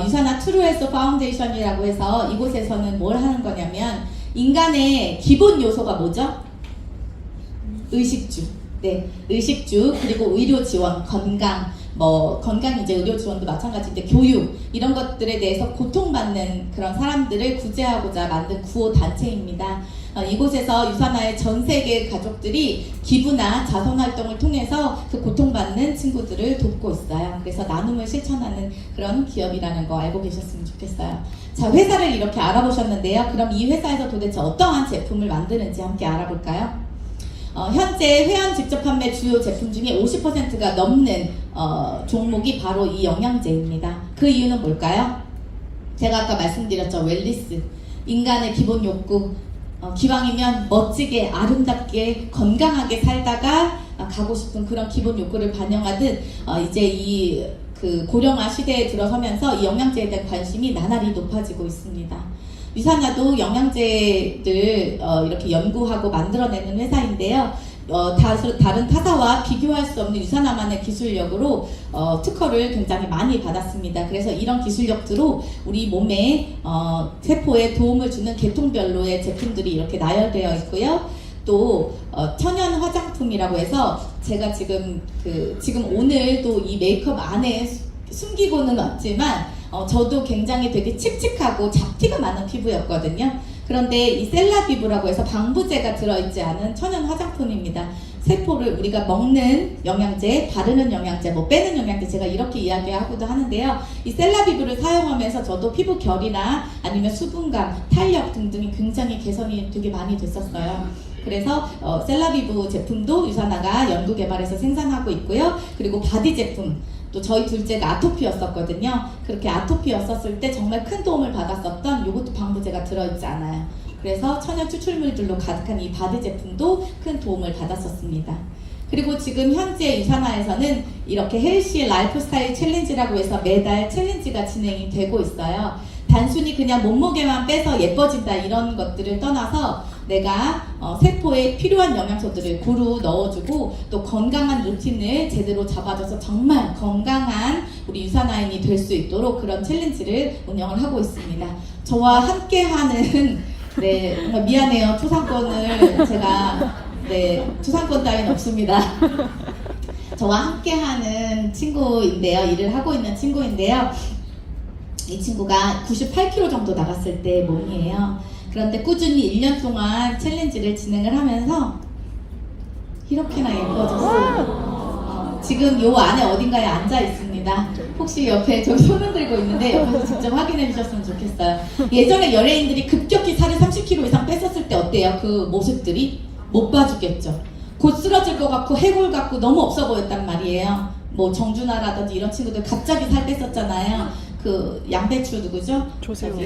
Speaker 1: 유산화 트루헬스 파운데이션이라고 해서 이곳에서는 뭘 하는 거냐면 인간의 기본 요소가 뭐죠? 의식주. 의식주 그리고 의료 지원, 건강, 건강 이제 의료 지원도 마찬가지인데 교육 이런 것들에 대해서 고통받는 그런 사람들을 구제하고자 만든 구호 단체입니다. 이곳에서 유산화의 전 세계 가족들이 기부나 자선 활동을 통해서 그 고통받는 친구들을 돕고 있어요. 그래서 나눔을 실천하는 그런 기업이라는 거 알고 계셨으면 좋겠어요. 자, 회사를 이렇게 알아보셨는데요. 그럼 이 회사에서 도대체 어떠한 제품을 만드는지 함께 알아볼까요? 현재 회원 직접 판매 주요 제품 중에 50%가 넘는 종목이 바로 이 영양제입니다. 그 이유는 뭘까요? 제가 아까 말씀드렸죠. 웰리스, 인간의 기본 욕구, 기왕이면 멋지게 아름답게 건강하게 살다가 가고 싶은 그런 기본 욕구를 반영하듯 이제 그 고령화 시대에 들어서면서 이 영양제에 대한 관심이 나날이 높아지고 있습니다. 유산화도 영양제를 이렇게 연구하고 만들어내는 회사인데요. 다른 타사와 비교할 수 없는 유산화만의 기술력으로 특허를 굉장히 많이 받았습니다. 그래서 이런 기술력들로 우리 몸에 세포에 도움을 주는 계통별로의 제품들이 이렇게 나열되어 있고요. 또 천연 화장품이라고 해서 제가 지금 오늘도 이 메이크업 안에 숨기고는 왔지만 저도 굉장히 되게 칙칙하고 잡티가 많은 피부였거든요. 그런데 이 셀라비브라고 해서 방부제가 들어있지 않은 천연 화장품입니다. 세포를 우리가 먹는 영양제, 바르는 영양제, 빼는 영양제 제가 이렇게 이야기하고도 하는데요. 이 셀라비브를 사용하면서 저도 피부 결이나 아니면 수분감, 탄력 등등이 굉장히 개선이 되게 많이 됐었어요. 그래서 셀라비브 제품도 유산화가 연구개발해서 생산하고 있고요. 그리고 바디 제품, 또 저희 둘째가 아토피였었거든요. 그렇게 아토피였었을 때 정말 큰 도움을 받았었던 이것도 방부제가 들어있지 않아요. 그래서 천연 추출물들로 가득한 이 바디 제품도 큰 도움을 받았었습니다. 그리고 지금 현재 유산화에서는 이렇게 헬시 라이프스타일 챌린지라고 해서 매달 챌린지가 진행이 되고 있어요. 단순히 그냥 몸무게만 빼서 예뻐진다 이런 것들을 떠나서 내가 세포에 필요한 영양소들을 고루 넣어주고 또 건강한 루틴을 제대로 잡아줘서 정말 건강한 우리 유산화인이 될 수 있도록 그런 챌린지를 운영을 하고 있습니다. 저와 함께하는 정말 미안해요. 초상권을 제가 초상권 따위는 없습니다. 저와 함께하는 친구인데요. 일을 하고 있는 친구인데요. 이 친구가 98kg 정도 나갔을 때 몸이에요. 그런데 꾸준히 1년 동안 챌린지를 진행을 하면서 이렇게나 예뻐졌어요. 지금 요 안에 어딘가에 앉아 있습니다. 혹시 옆에 저 손을 들고 있는데 옆에서 직접 확인해 주셨으면 좋겠어요. 예전에 연예인들이 급격히 살을 30kg 이상 뺐었을 때 어때요? 그 모습들이 못 봐주겠죠. 곧 쓰러질 것 같고 해골 같고 너무 없어 보였단 말이에요. 정준하라든지 이런 친구들 갑자기 살 뺐었잖아요. 그 양배추 누구죠?
Speaker 2: 조세호.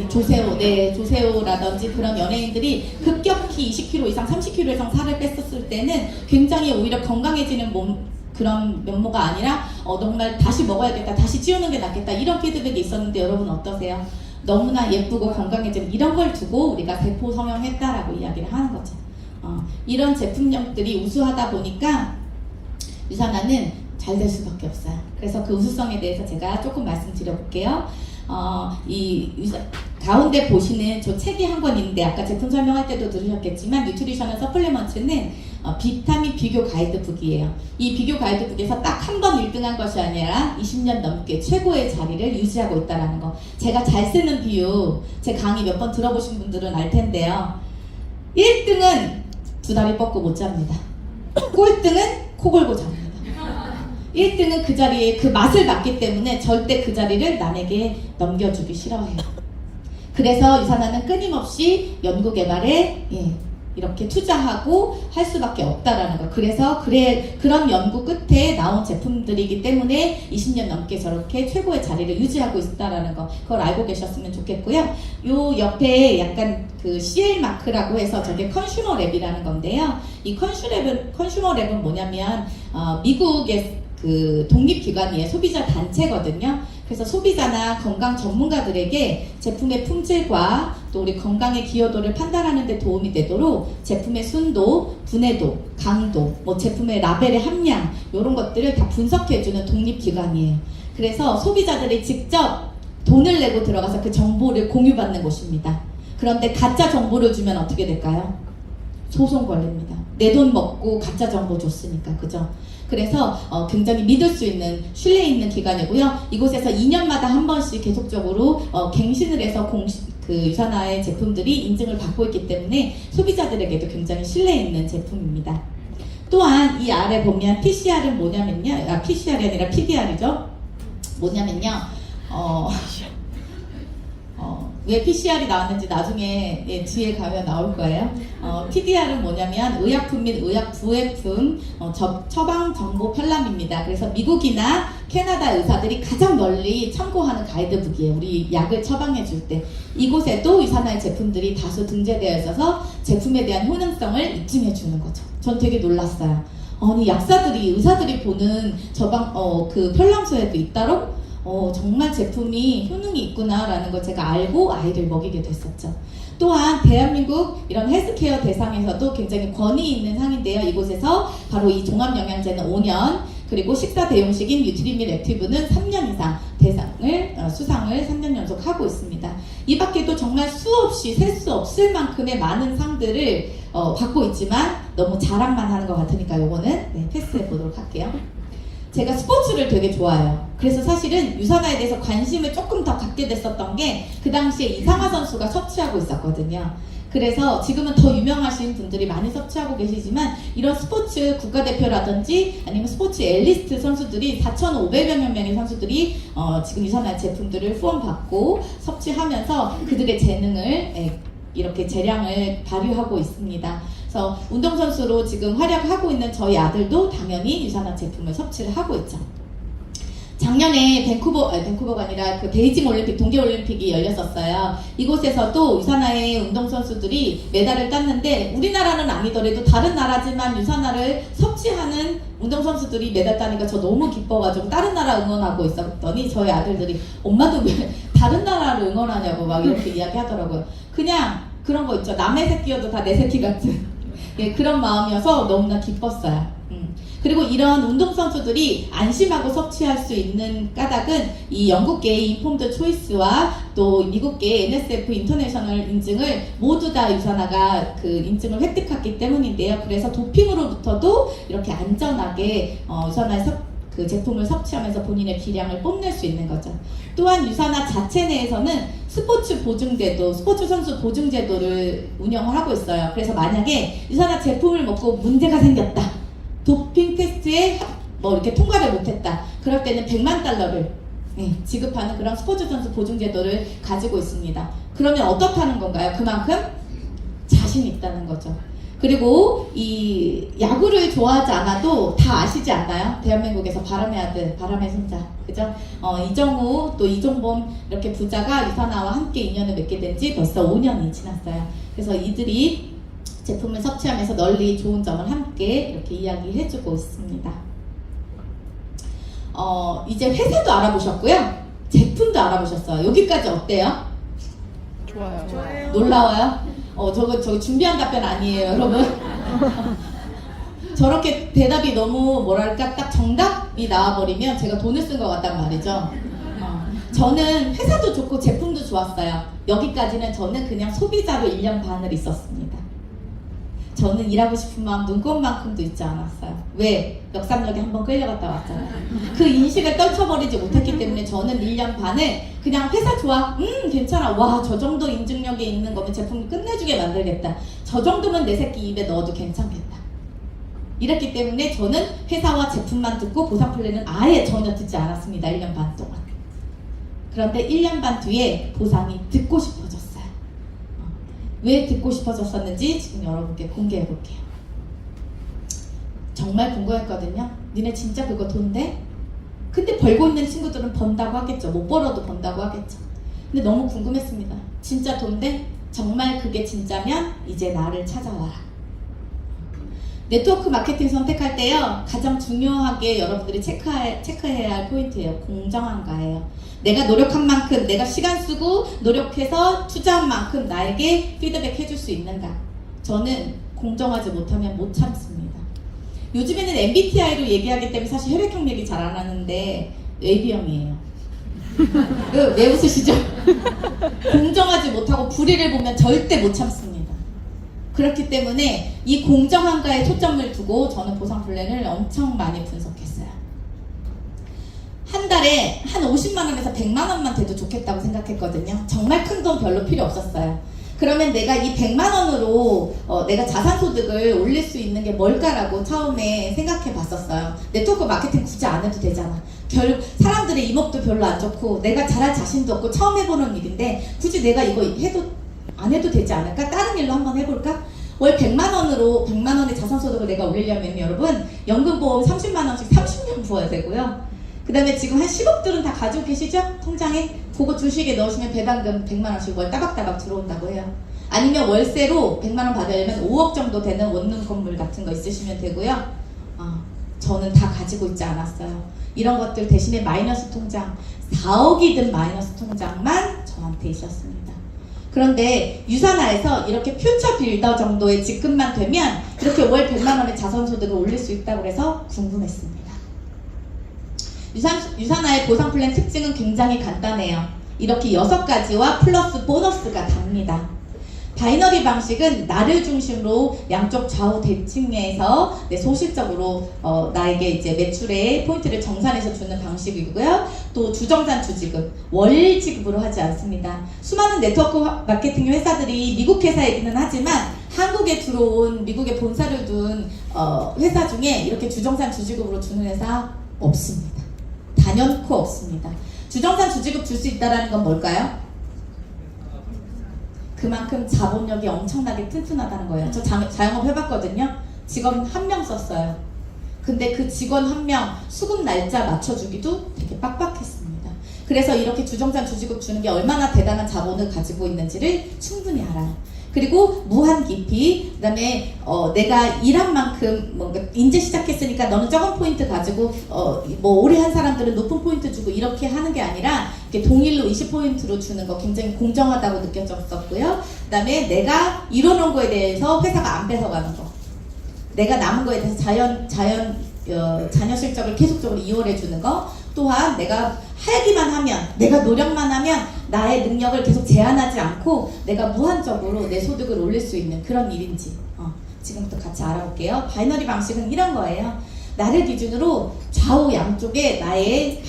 Speaker 1: 조세호라든지 그런 연예인들이 급격히 20kg 이상 30kg 이상 살을 뺐었을 때는 굉장히 오히려 건강해지는 몸 그런 면모가 아니라 정말 다시 먹어야겠다, 다시 찌우는 게 낫겠다 이런 피드백이 있었는데 여러분 어떠세요? 너무나 예쁘고 건강해진 이런 걸 두고 우리가 대포 성형했다라고 이야기를 하는 거죠. 이런 제품력들이 우수하다 보니까 유산화는 잘 될 수밖에 없어요. 그래서 그 우수성에 대해서 제가 조금 말씀드려볼게요. 가운데 보시는 저 책이 한 권 있는데 아까 제품 설명할 때도 들으셨겠지만 뉴트리셔널 서플리먼트는 비타민 비교 가이드북이에요. 이 비교 가이드북에서 딱 한 번 1등한 것이 아니라 20년 넘게 최고의 자리를 유지하고 있다는 거. 제가 잘 쓰는 비유, 제 강의 몇 번 들어보신 분들은 알 텐데요. 1등은 두 다리 뻗고 못 잡니다. 꼴등은 코 골고 잡니다. 1등은 그 자리에 그 맛을 봤기 때문에 절대 그 자리를 남에게 넘겨주기 싫어해요. 그래서 유산화는 끊임없이 연구개발에 이렇게 투자하고 할 수밖에 없다라는 거. 그래서 그런 연구 끝에 나온 제품들이기 때문에 20년 넘게 저렇게 최고의 자리를 유지하고 있다라는 거. 그걸 알고 계셨으면 좋겠고요. 요 옆에 약간 그 CL 마크라고 해서 저게 컨슈머 랩이라는 건데요. 이 컨슈머 랩은 뭐냐면 미국의 그 독립기관이에요. 소비자 단체거든요. 그래서 소비자나 건강 전문가들에게 제품의 품질과 또 우리 건강의 기여도를 판단하는 데 도움이 되도록 제품의 순도, 분해도, 강도, 제품의 라벨의 함량 이런 것들을 다 분석해주는 독립기관이에요. 그래서 소비자들이 직접 돈을 내고 들어가서 그 정보를 공유받는 곳입니다. 그런데 가짜 정보를 주면 어떻게 될까요? 소송 걸립니다. 내 돈 먹고 가짜 정보 줬으니까, 그죠? 그래서 굉장히 믿을 수 있는, 신뢰 있는 기관이고요. 이곳에서 2년마다 한 번씩 계속적으로 갱신을 해서 유산화의 제품들이 인증을 받고 있기 때문에 소비자들에게도 굉장히 신뢰 있는 제품입니다. 또한 이 아래 보면 PCR은 뭐냐면요. PCR이 아니라 PDR이죠. 뭐냐면요. 왜 PCR이 나왔는지 나중에 뒤에 가면 나올 거예요. PDR은 뭐냐면 의약품 및 의약 부해품 처방 정보 편람입니다. 그래서 미국이나 캐나다 의사들이 가장 널리 참고하는 가이드북이에요. 우리 약을 처방해 줄 때. 이곳에도 유산화의 제품들이 다수 등재되어 있어서 제품에 대한 효능성을 입증해 주는 거죠. 전 되게 놀랐어요. 아니 의사들이 보는 그 편람소에도 잇따로 정말 제품이 효능이 있구나라는 걸 제가 알고 아이를 먹이게 됐었죠. 또한 대한민국 이런 헬스케어 대상에서도 굉장히 권위 있는 상인데요. 이곳에서 바로 이 종합영양제는 5년, 그리고 식사 대용식인 뉴트리밀 액티브는 3년 이상 수상을 3년 연속 하고 있습니다. 이 밖에도 정말 수없이 셀 수 없을 만큼의 많은 상들을 받고 있지만 너무 자랑만 하는 것 같으니까 요거는 패스해 보도록 할게요. 제가 스포츠를 되게 좋아해요. 그래서 사실은 유산화에 대해서 관심을 조금 더 갖게 됐었던 게 그 당시에 이상화 선수가 섭취하고 있었거든요. 그래서 지금은 더 유명하신 분들이 많이 섭취하고 계시지만 이런 스포츠 국가대표라든지 아니면 스포츠 엘리트 선수들이 4,500여 명의 선수들이 지금 유산화 제품들을 후원받고 섭취하면서 그들의 재능을 이렇게 재량을 발휘하고 있습니다. 그래서 운동선수로 지금 활약하고 있는 저희 아들도 당연히 유산화 제품을 섭취를 하고 있죠. 작년에 밴쿠버가 아니라 그 베이징 올림픽, 동계올림픽이 열렸었어요. 이곳에서도 유산화의 운동선수들이 메달을 땄는데 우리나라는 아니더라도 다른 나라지만 유산화를 섭취하는 운동선수들이 메달 따니까 저 너무 기뻐가지고 다른 나라 응원하고 있었더니 저희 아들들이 엄마도 왜 다른 나라를 응원하냐고 막 이렇게 이야기하더라고요. 그냥 그런 거 있죠. 남의 새끼여도 다 내 새끼 같은 그런 마음이어서 너무나 기뻤어요. 그리고 이런 운동선수들이 안심하고 섭취할 수 있는 까닭은 이 영국계의 인폼드 초이스와 또 미국계의 NSF 인터내셔널 인증을 모두 다 유산화가 그 인증을 획득했기 때문인데요. 그래서 도핑으로부터도 이렇게 안전하게 유산화의 그 제품을 섭취하면서 본인의 기량을 뽐낼 수 있는 거죠. 또한 유산화 자체 내에서는 스포츠 선수 보증제도를 운영을 하고 있어요. 그래서 만약에 유산화 제품을 먹고 문제가 생겼다, 도핑 테스트에 이렇게 통과를 못했다, 그럴 때는 100만 달러를 지급하는 그런 스포츠 선수 보증제도를 가지고 있습니다. 그러면 어떻다는 건가요? 그만큼 자신 있다는 거죠. 그리고 이 야구를 좋아하지 않아도 다 아시지 않나요? 대한민국에서 바람의 아들, 바람의 손자, 그죠? 이정우 또 이종범 이렇게 부자가 유산화와 함께 인연을 맺게 된 지 벌써 5년이 지났어요. 그래서 이들이 제품을 섭취하면서 널리 좋은 점을 함께 이렇게 이야기해주고 있습니다. 이제 회사도 알아보셨고요. 제품도 알아보셨어요. 여기까지 어때요?
Speaker 2: 좋아요.
Speaker 1: 놀라워요? 저거 준비한 답변 아니에요, 여러분. 저렇게 대답이 너무 뭐랄까 딱 정답이 나와버리면 제가 돈을 쓴 것 같단 말이죠. 저는 회사도 좋고 제품도 좋았어요. 여기까지는 저는 그냥 소비자로 1년 반을 있었습니다. 저는 일하고 싶은 마음 눈꼽만큼도 있지 않았어요. 왜? 역삼역에 한번 끌려갔다 왔잖아요. 그 인식을 떨쳐버리지 못했기 때문에 저는 1년 반을 그냥 회사 좋아? 괜찮아. 와, 저 정도 인증력이 있는 거면 제품 끝내주게 만들겠다. 저 정도면 내 새끼 입에 넣어도 괜찮겠다. 이랬기 때문에 저는 회사와 제품만 듣고 보상 플랜은 아예 전혀 듣지 않았습니다. 1년 반 동안. 그런데 1년 반 뒤에 보상이 듣고 싶어졌어요. 왜 듣고 싶어졌었는지 지금 여러분께 공개해 볼게요. 정말 궁금했거든요. 니네 진짜 그거 돈 돼? 근데 벌고 있는 친구들은 번다고 하겠죠. 못 벌어도 번다고 하겠죠. 근데 너무 궁금했습니다. 진짜 돈 돼? 정말 그게 진짜면 이제 나를 찾아와라. 네트워크 마케팅 선택할 때요, 가장 중요하게 여러분들이 체크해야 할 포인트예요. 공정한가예요. 내가 노력한 만큼, 내가 시간 쓰고 노력해서 투자한 만큼 나에게 피드백 해줄 수 있는가. 저는 공정하지 못하면 못 참습니다. 요즘에는 MBTI로 얘기하기 때문에 사실 혈액형 얘기 잘 안 하는데 AB형이에요. 왜 웃으시죠? 공정하지 못하고 불의를 보면 절대 못 참습니다. 그렇기 때문에 이 공정한가에 초점을 두고 저는 보상 플랜을 엄청 많이 분석했어요. 한 달에 한 50만원에서 100만원만 돼도 좋겠다고 생각했거든요. 정말 큰 돈 별로 필요 없었어요. 그러면 내가 이 100만원으로 내가 자산소득을 올릴 수 있는 게 뭘까라고 처음에 생각해 봤었어요. 네트워크 마케팅 굳이 안 해도 되잖아. 결국 사람들의 이목도 별로 안 좋고 내가 잘할 자신도 없고 처음 해보는 일인데 굳이 내가 이거 안 해도 되지 않을까? 다른 일로 한번 해볼까? 월 100만원으로 100만원의 자산소득을 내가 올리려면 여러분 연금보험 30만원씩 30년 부어야 되고요. 그 다음에 지금 한 10억들은 다 가지고 계시죠? 통장에? 그거 주식에 넣으시면 배당금 100만원씩 월 따박따박 들어온다고 해요. 아니면 월세로 100만원 받으려면 5억 정도 되는 원룸 건물 같은 거 있으시면 되고요. 저는 다 가지고 있지 않았어요. 이런 것들 대신에 마이너스 통장, 4억이 든 마이너스 통장만 저한테 있었습니다. 그런데 유산화에서 이렇게 퓨처 빌더 정도의 직급만 되면 이렇게 월 100만원의 자산소득을 올릴 수 있다고 해서 궁금했습니다. 유산화의 보상 플랜 특징은 굉장히 간단해요. 이렇게 6가지와 플러스 보너스가 답니다. 바이너리 방식은 나를 중심으로 양쪽 좌우 대칭에서 소실적으로 나에게 이제 매출의 포인트를 정산해서 주는 방식이고요. 또 주정산 주지급, 월 지급으로 하지 않습니다. 수많은 네트워크 마케팅 회사들이 미국 회사이기는 하지만 한국에 들어온 미국에 본사를 둔 회사 중에 이렇게 주정산 주지급으로 주는 회사 없습니다. 단연코 없습니다. 주정산 주지급 줄 수 있다는 건 뭘까요? 그만큼 자본력이 엄청나게 튼튼하다는 거예요. 저 자영업 해봤거든요. 직원 1명 썼어요. 근데 그 직원 1명 수급 날짜 맞춰주기도 되게 빡빡했습니다. 그래서 이렇게 주정산 주지급 주는 게 얼마나 대단한 자본을 가지고 있는지를 충분히 알아요. 그리고 무한 깊이, 그 다음에 내가 일한 만큼 뭔가 이제 시작했으니까 너는 적은 포인트 가지고 뭐 오래 한 사람들은 높은 포인트 주고 이렇게 하는 게 아니라 이렇게 동일로 20포인트로 주는 거 굉장히 공정하다고 느껴졌었고요. 그 다음에 내가 이뤄놓은 거에 대해서 회사가 안 뺏어가는 거, 내가 남은 거에 대해서 자녀 실적을 계속적으로 이월해 주는 거, 또한 내가 하기만 하면, 내가 노력만 하면 나의 능력을 계속 제한하지 않고 내가 무한적으로 내 소득을 올릴 수 있는 그런 일인지 지금부터 같이 알아볼게요. 바이너리 방식은 이런 거예요. 나를 기준으로 좌우 양쪽에 나의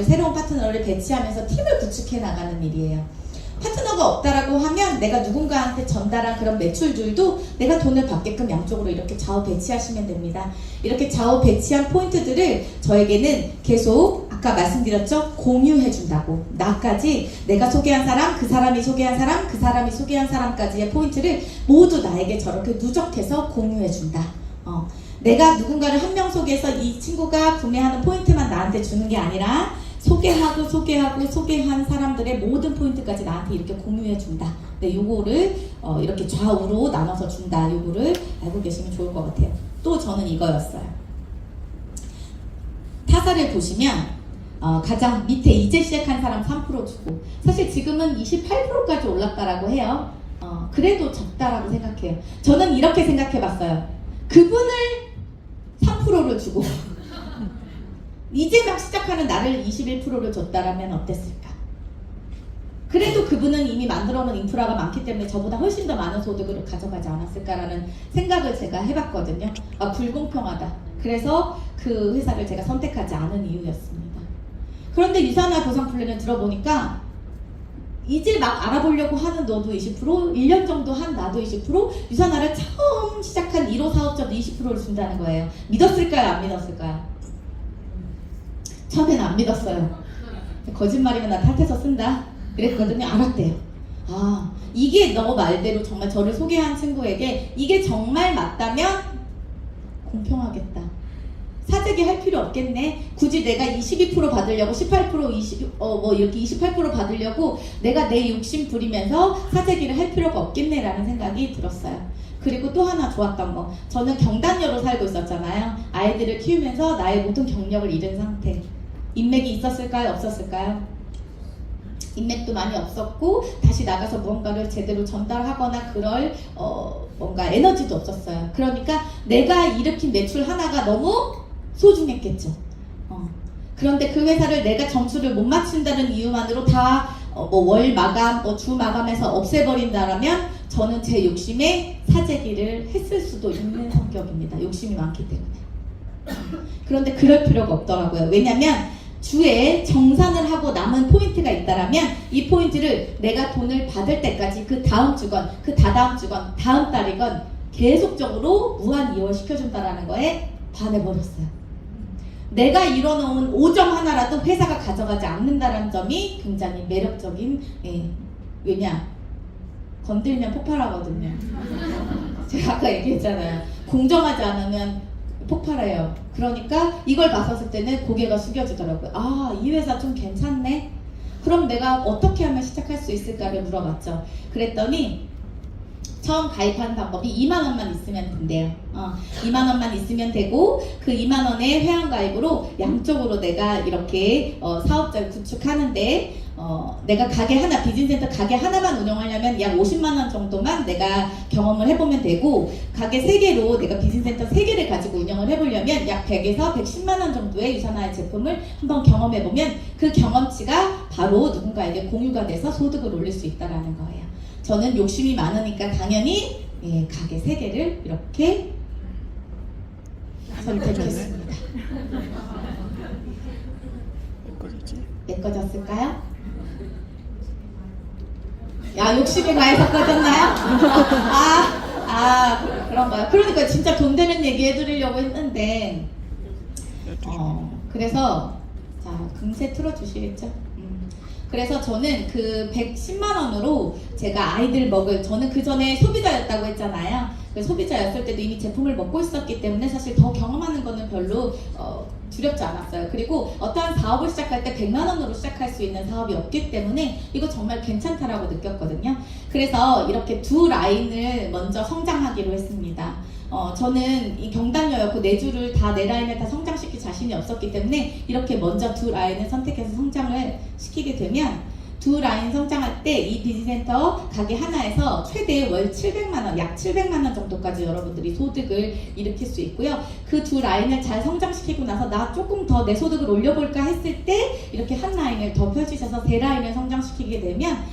Speaker 1: 새로운 파트너를 배치하면서 팀을 구축해 나가는 일이에요. 파트너가 없다라고 하면 내가 누군가한테 전달한 그런 매출들도 내가 돈을 받게끔 양쪽으로 이렇게 좌우 배치하시면 됩니다. 이렇게 좌우 배치한 포인트들을 저에게는 계속 아까 말씀드렸죠? 공유해준다고. 나까지 내가 소개한 사람, 그 사람이 소개한 사람, 그 사람이 소개한 사람까지의 포인트를 모두 나에게 저렇게 누적해서 공유해준다. 내가 누군가를 1명 소개해서 이 친구가 구매하는 포인트만 나한테 주는 게 아니라 소개한 사람들의 모든 포인트까지 나한테 이렇게 공유해 준다. 네, 요거를 이렇게 좌우로 나눠서 준다. 요거를 알고 계시면 좋을 것 같아요. 또 저는 이거였어요. 타사를 보시면 가장 밑에 이제 시작한 사람 3% 주고 사실 지금은 28%까지 올랐다라고 해요. 그래도 적다라고 생각해요. 저는 이렇게 생각해봤어요. 그분을 3%를 주고 이제 막 시작하는 나를 21%를 줬다라면 어땠을까? 그래도 그분은 이미 만들어놓은 인프라가 많기 때문에 저보다 훨씬 더 많은 소득을 가져가지 않았을까라는 생각을 제가 해봤거든요. 불공평하다. 그래서 그 회사를 제가 선택하지 않은 이유였습니다. 그런데 유산화 보상 플랜을 들어보니까 이제 막 알아보려고 하는 너도 20%, 1년 정도 한 나도 20%, 유산화를 처음 시작한 1호 사업자도 20%를 준다는 거예요. 믿었을까요? 안 믿었을까요? 처음에는 안 믿었어요. 거짓말이면 나 탓해서 쓴다 그랬거든요. 알았대요. 이게 너 말대로 정말 저를 소개한 친구에게 이게 정말 맞다면 공평하겠다. 사재기 할 필요 없겠네. 굳이 내가 22% 받으려고 18% 20, 이렇게 28% 받으려고 내가 내 욕심 부리면서 사재기를 할 필요가 없겠네 라는 생각이 들었어요. 그리고 또 하나 좋았던 거, 저는 경단녀로 살고 있었잖아요. 아이들을 키우면서 나의 모든 경력을 잃은 상태. 인맥이 있었을까요? 없었을까요? 인맥도 많이 없었고 다시 나가서 무언가를 제대로 전달하거나 그럴 뭔가 에너지도 없었어요. 그러니까 내가 일으킨 매출 하나가 너무 소중했겠죠. 그런데 그 회사를 내가 점수를 못 맞춘다는 이유만으로 다 월 마감, 주 마감해서 없애버린다라면 저는 제 욕심에 사재기를 했을 수도 있는 성격입니다. 욕심이 많기 때문에. 그런데 그럴 필요가 없더라고요. 왜냐면 주에 정산을 하고 남은 포인트가 있다라면 이 포인트를 내가 돈을 받을 때까지 그 다음 주건, 그 다다음 주건, 다음 달이건 계속적으로 무한 이월시켜준다라는 거에 반해버렸어요. 내가 이뤄놓은 5점 하나라도 회사가 가져가지 않는다는 점이 굉장히 매력적인, 왜냐? 건들면 폭발하거든요. 제가 아까 얘기했잖아요. 공정하지 않으면 폭발해요. 그러니까 이걸 봤었을 때는 고개가 숙여지더라고요. 이 회사 좀 괜찮네? 그럼 내가 어떻게 하면 시작할 수 있을까를 물어봤죠. 그랬더니 처음 가입하는 방법이 2만원만 있으면 된대요. 2만원만 있으면 되고 그 2만원의 회원가입으로 양쪽으로 내가 이렇게 사업자를 구축하는데 내가 가게 하나, 비즈니스센터 가게 하나만 운영하려면 약 50만원 정도만 내가 경험을 해보면 되고 가게 3개로 내가 비즈니스센터 3개를 가지고 운영을 해보려면 약 100에서 110만원 정도의 유산화의 제품을 한번 경험해보면 그 경험치가 바로 누군가에게 공유가 돼서 소득을 올릴 수 있다는 거예요. 저는 욕심이 많으니까 당연히 가게 3개를 이렇게 선택했습니다. 메꿔졌을까요? 욕심이 가해서 꺼졌나요? 그런가요? 그러니까 진짜 돈 되는 얘기 해드리려고 했는데 그래서 자 금세 틀어주시겠죠? 그래서 저는 그 110만원으로 제가 아이들 먹을, 저는 그 전에 소비자였다고 했잖아요. 소비자였을 때도 이미 제품을 먹고 있었기 때문에 사실 더 경험하는 거는 별로 두렵지 않았어요. 그리고 어떠한 사업을 시작할 때 100만원으로 시작할 수 있는 사업이 없기 때문에 이거 정말 괜찮다라고 느꼈거든요. 그래서 이렇게 두 라인을 먼저 성장하기로 했습니다. 저는 이 경단녀였고 내 주를 다, 내 라인을 다 성장시킬 자신이 없었기 때문에 이렇게 먼저 두 라인을 선택해서 성장을 시키게 되면 두 라인 성장할 때 이 비즈니스센터 가게 하나에서 최대 월 700만원, 약 700만원 정도까지 여러분들이 소득을 일으킬 수 있고요. 그 두 라인을 잘 성장시키고 나서 나 조금 더 내 소득을 올려볼까 했을 때 이렇게 한 라인을 더 펼치셔서 세 라인을 성장시키게 되면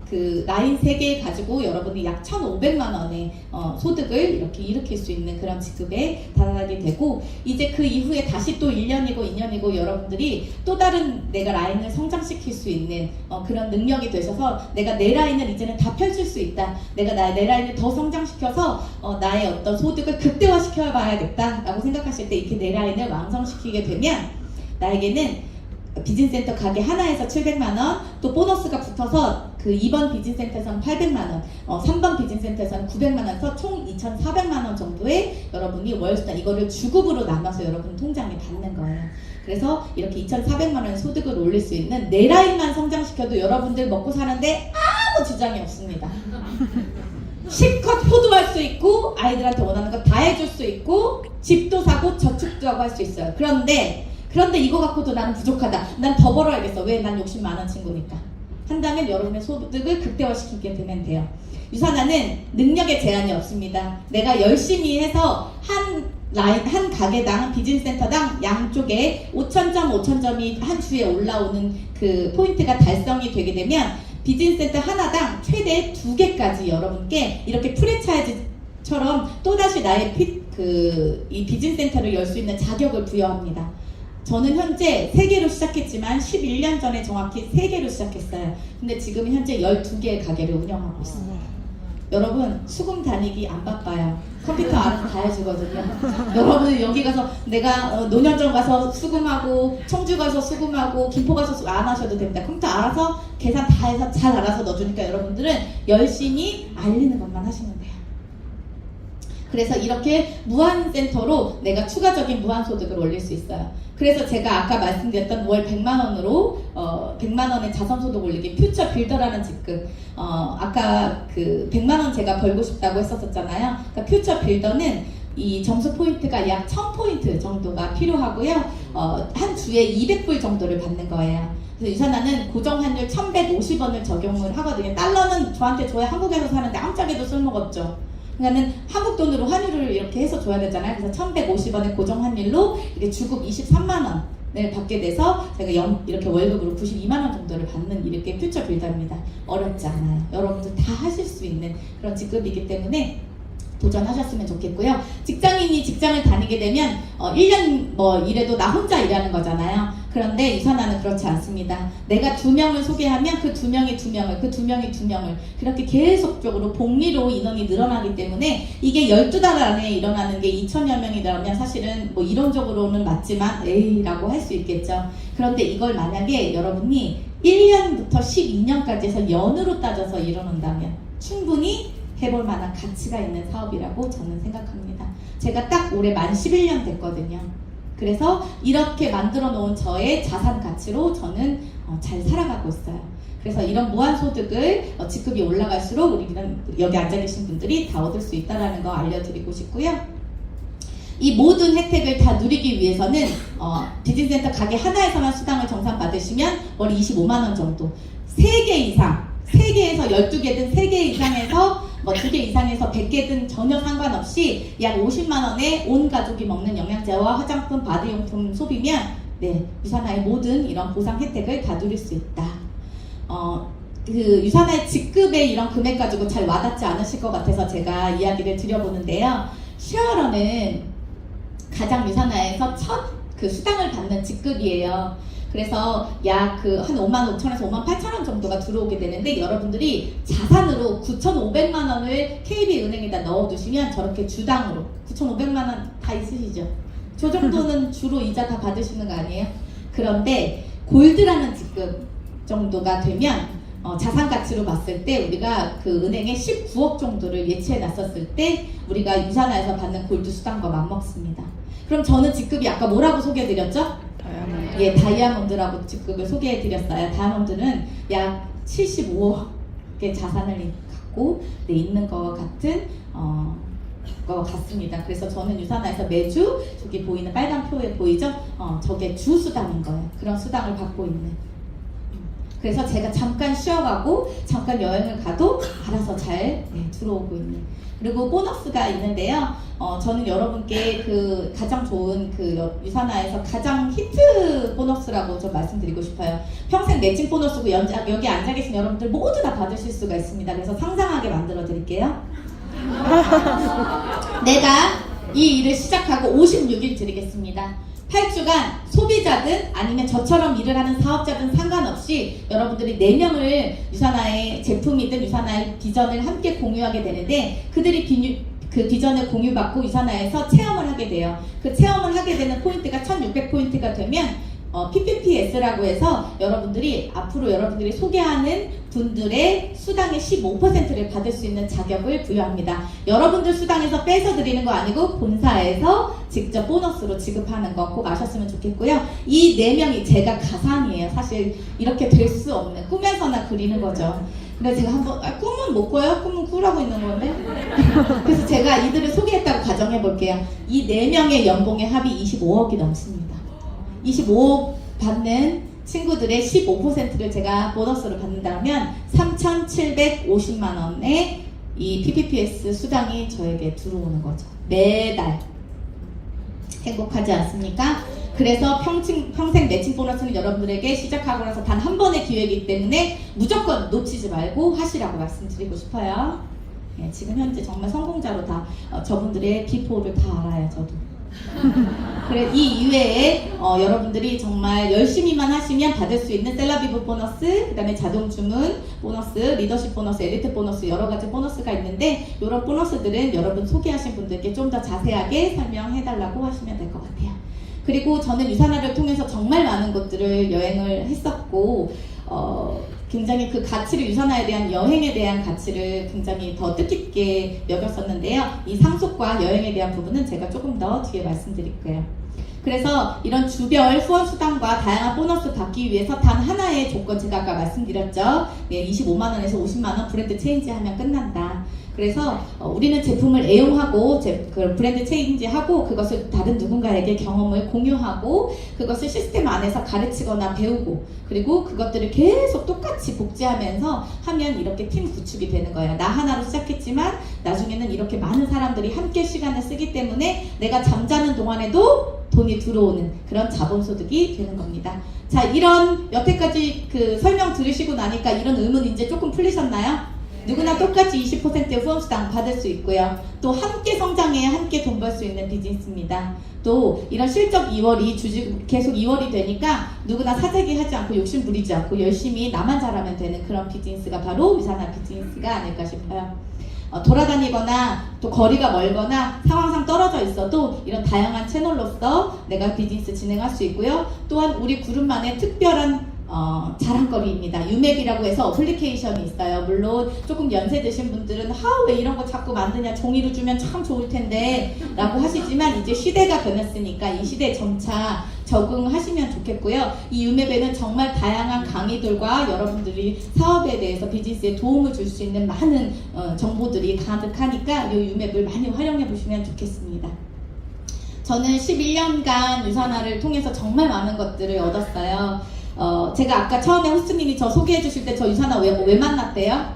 Speaker 1: 그 라인 3개 가지고 여러분이 약 1,500만원의 소득을 이렇게 일으킬 수 있는 그런 직급에 달하게 되고 이제 그 이후에 다시 또 1년이고 2년이고 여러분들이 또 다른 내가 라인을 성장시킬 수 있는 그런 능력이 되셔서 내가 내 라인을 이제는 다 펼칠 수 있다. 내가 내 라인을 더 성장시켜서 나의 어떤 소득을 극대화시켜 봐야겠다 라고 생각하실 때 이렇게 내 라인을 완성시키게 되면 나에게는 비즈니스센터 가게 하나에서 700만원, 또 보너스가 붙어서 그 2번 비즈니스센터에서는 800만원, 3번 비즈니스센터에서는 900만원에서 총 2,400만원 정도의 여러분이 월수당, 이거를 주급으로 나눠서 여러분 통장에 받는 거예요. 그래서 이렇게 2,400만원의 소득을 올릴 수 있는 내 라인만 성장시켜도 여러분들 먹고 사는데 아무 지장이 없습니다. 실컷 효도할 수 있고 아이들한테 원하는 거 다 해줄 수 있고 집도 사고 저축도 하고 할 수 있어요. 그런데 이거 갖고도 나는 부족하다. 난 더 벌어야겠어. 왜? 난 욕심 많은 친구니까. 한다면 여러분의 소득을 극대화시키게 되면 돼요. 유산화는 능력의 제한이 없습니다. 내가 열심히 해서 한 가게당, 비즈니스센터당 양쪽에 5,000점이 한 주에 올라오는 그 포인트가 달성이 되게 되면 비즈니스센터 하나당 최대 2개까지 여러분께 이렇게 프랜차이즈처럼 또다시 나의 이 비즈니스센터를 열 수 있는 자격을 부여합니다. 저는 현재 3개로 시작했지만 11년 전에 정확히 3개로 시작했어요. 근데 지금 현재 12개의 가게를 운영하고 있어요. 여러분 수금 다니기 안 바빠요. 컴퓨터 알아서 다 해주거든요. 여러분 여기 가서 내가 노년점 가서 수금하고 청주 가서 수금하고 김포 가서 안 하셔도 됩니다. 컴퓨터 알아서 계산 다 해서 잘 알아서 넣어주니까 여러분들은 열심히 알리는 것만 하시면 돼요. 그래서 이렇게 무한센터로 내가 추가적인 무한소득을 올릴 수 있어요. 그래서 제가 아까 말씀드렸던 월 100만원으로 100만원의 자산소득 올리기 퓨처 빌더라는 직급, 아까 그 100만원 제가 벌고 싶다고 했었잖아요. 그러니까 퓨처 빌더는 이 점수 포인트가 약 1000포인트 정도가 필요하고요. 한 주에 200불 정도를 받는 거예요. 그래서 유산화는 고정환율 1150원을 적용을 하거든요. 달러는 저한테 줘야 한국에서 사는데 아무짝에도 쓸모가 없죠. 그러니까는 한국 돈으로 환율을 이렇게 해서 줘야 되잖아요. 그래서 1150원의 고정 환율로 이렇게 주급 23만 원을 받게 돼서 제가 이렇게 월급으로 92만 원 정도를 받는 이렇게 퓨처 빌더입니다. 어렵지 않아요. 여러분들 다 하실 수 있는 그런 직급이기 때문에 도전하셨으면 좋겠고요. 직장인이 직장을 다니게 되면 1년 일해도 나 혼자 일하는 거잖아요. 그런데 유산화는 그렇지 않습니다. 내가 2명을 소개하면 그 2명이 2명을, 그 2명이 2명을 그렇게 계속적으로 복리로 인원이 늘어나기 때문에 이게 12달 안에 일어나는 게 2,000여 명이 나오면 사실은 뭐 이론적으로는 맞지만 에이라고 할 수 있겠죠. 그런데 이걸 만약에 여러분이 1년부터 12년까지 해서 연으로 따져서 이뤄낸다면 충분히 해볼 만한 가치가 있는 사업이라고 저는 생각합니다. 제가 딱 올해 만 11년 됐거든요. 그래서 이렇게 만들어 놓은 저의 자산 가치로 저는 잘 살아가고 있어요. 그래서 이런 무한소득을 직급이 올라갈수록 우리는 여기 앉아 계신 분들이 다 얻을 수 있다는 거 알려드리고 싶고요. 이 모든 혜택을 다 누리기 위해서는 비즈니스센터 가게 하나에서만 수당을 정산받으시면 월 25만 원 정도 3개 이상 3개에서 12개든 3개 이상에서 2개 이상에서 100개든 전혀 상관없이 약 50만 원에 온 가족이 먹는 영양제와 화장품, 바디용품 소비면 유산화의 모든 이런 보상 혜택을 다 누릴 수 있다. 그 유산화의 직급의 이런 금액 가지고 잘 와닿지 않으실 것 같아서 제가 이야기를 드려보는데요. 쉐어러는 가장 유산화에서 첫 그 수당을 받는 직급이에요. 그래서 약 한 5만 5천에서 5만 8천 원 정도가 들어오게 되는데 여러분들이 자산으로 9,500만 원을 KB은행에다 넣어두시면 저렇게 주당으로 9,500만 원 다 있으시죠? 저 정도는 주로 이자 다 받으시는 거 아니에요? 그런데 골드라는 직급 정도가 되면 자산 가치로 봤을 때 우리가 그 은행에 19억 정도를 예치해 놨었을 때 우리가 유산화에서 받는 골드 수당과 맞먹습니다. 그럼 저는 직급이 아까 뭐라고 소개해드렸죠?
Speaker 2: 다이아몬드.
Speaker 1: 예, 다이아몬드라고 직급을 소개해드렸어요. 다이아몬드는 약 75억의 자산을 갖고 있는 것 같은 것 같습니다. 그래서 저는 유산화에서 매주 저기 보이는 빨간 표에 보이죠? 저게 주 수당인 거예요. 그런 수당을 받고 있는. 그래서 제가 잠깐 쉬어가고 잠깐 여행을 가도 알아서 잘 들어오고 있는. 그리고 보너스가 있는데요. 저는 여러분께 그 가장 좋은 그 유산화에서 가장 히트 보너스라고 좀 말씀드리고 싶어요. 평생 매칭 보너스고 여기 앉아 계신 여러분들 모두 다 받으실 수가 있습니다. 그래서 상상하게 만들어 드릴게요. 내가 이 일을 시작하고 56일 드리겠습니다. 8주간 소비자든 아니면 저처럼 일을 하는 사업자든 상관없이 여러분들이 4명을 유산화의 제품이든 유산화의 비전을 함께 공유하게 되는데 그들이 그 비전을 공유받고 유산화에서 체험을 하게 돼요. 그 체험을 하게 되는 포인트가 1600포인트가 되면 PPPS라고 해서 여러분들이 앞으로 여러분들이 소개하는 분들의 수당의 15%를 받을 수 있는 자격을 부여합니다. 여러분들 수당에서 빼서 드리는 거 아니고 본사에서 직접 보너스로 지급하는 거 꼭 아셨으면 좋겠고요. 이 4명이 제가 가상이에요. 사실 이렇게 될 수 없는 꿈에서나 그리는 거죠. 그래서 제가 한번 꿈은 못 꿔요? 꿈은 꾸라고 있는 건데. 그래서 제가 이들을 소개했다고 가정해 볼게요. 이 4명의 연봉의 합이 25억이 넘습니다. 25억 받는 친구들의 15%를 제가 보너스로 받는다면 3,750만 원의 이 PPPS 수당이 저에게 들어오는 거죠. 매달. 행복하지 않습니까? 그래서 평생 매칭 보너스는 여러분들에게 시작하고 나서 단 한 번의 기회이기 때문에 무조건 놓치지 말고 하시라고 말씀드리고 싶어요. 예, 지금 현재 정말 성공자로 다 저분들의 비포를 다 알아요, 저도. 그래, 이 이외에 여러분들이 정말 열심히만 하시면 받을 수 있는 셀러비브 보너스, 그 다음에 자동 주문 보너스, 리더십 보너스, 에리트 보너스 여러 가지 보너스가 있는데 이런 보너스들은 여러분 소개하신 분들께 좀 더 자세하게 설명해달라고 하시면 될 것 같아요. 그리고 저는 유산화를 통해서 정말 많은 곳들을 여행을 했었고 굉장히 그 가치를 유산화에 대한 여행에 대한 가치를 굉장히 더 뜻깊게 여겼었는데요. 이 상속과 여행에 대한 부분은 제가 조금 더 뒤에 말씀드릴 거예요. 그래서 이런 주별 후원 수당과 다양한 보너스 받기 위해서 단 하나의 조건 제가 아까 말씀드렸죠. 25만 원에서 50만 원 브랜드 체인지하면 끝난다. 그래서 우리는 제품을 애용하고 그 브랜드 체인지하고 그것을 다른 누군가에게 경험을 공유하고 그것을 시스템 안에서 가르치거나 배우고 그리고 그것들을 계속 똑같이 복제하면서 하면 이렇게 팀 구축이 되는 거예요. 나 하나로 시작했지만 나중에는 이렇게 많은 사람들이 함께 시간을 쓰기 때문에 내가 잠자는 동안에도 돈이 들어오는 그런 자본소득이 되는 겁니다. 자, 이런 여태까지 그 설명 들으시고 나니까 이런 의문 이제 조금 풀리셨나요? 누구나 똑같이 20%의 후원수당 받을 수 있고요. 또 함께 성장해야 함께 돈 벌 수 있는 비즈니스입니다. 또 이런 실적 2월이 계속 2월이 되니까 누구나 사재기 하지 않고 욕심 부리지 않고 열심히 나만 잘하면 되는 그런 비즈니스가 바로 유산화 비즈니스가 아닐까 싶어요. 돌아다니거나 또 거리가 멀거나 상황상 떨어져 있어도 이런 다양한 채널로서 내가 비즈니스 진행할 수 있고요. 또한 우리 그룹만의 특별한 자랑거리입니다. 유맵이라고 해서 어플리케이션이 있어요. 물론 조금 연세 드신 분들은 왜 이런 거 자꾸 만드냐, 종이로 주면 참 좋을 텐데 라고 하시지만 이제 시대가 변했으니까 이 시대에 점차 적응하시면 좋겠고요. 이 유맵에는 정말 다양한 강의들과 여러분들이 사업에 대해서 비즈니스에 도움을 줄 수 있는 많은 정보들이 가득하니까 이 유맵을 많이 활용해 보시면 좋겠습니다. 저는 11년간 유산화를 통해서 정말 많은 것들을 얻었어요. 제가 아까 처음에 호스트님이 저 소개해 주실 때 저 유산화 왜 만났대요?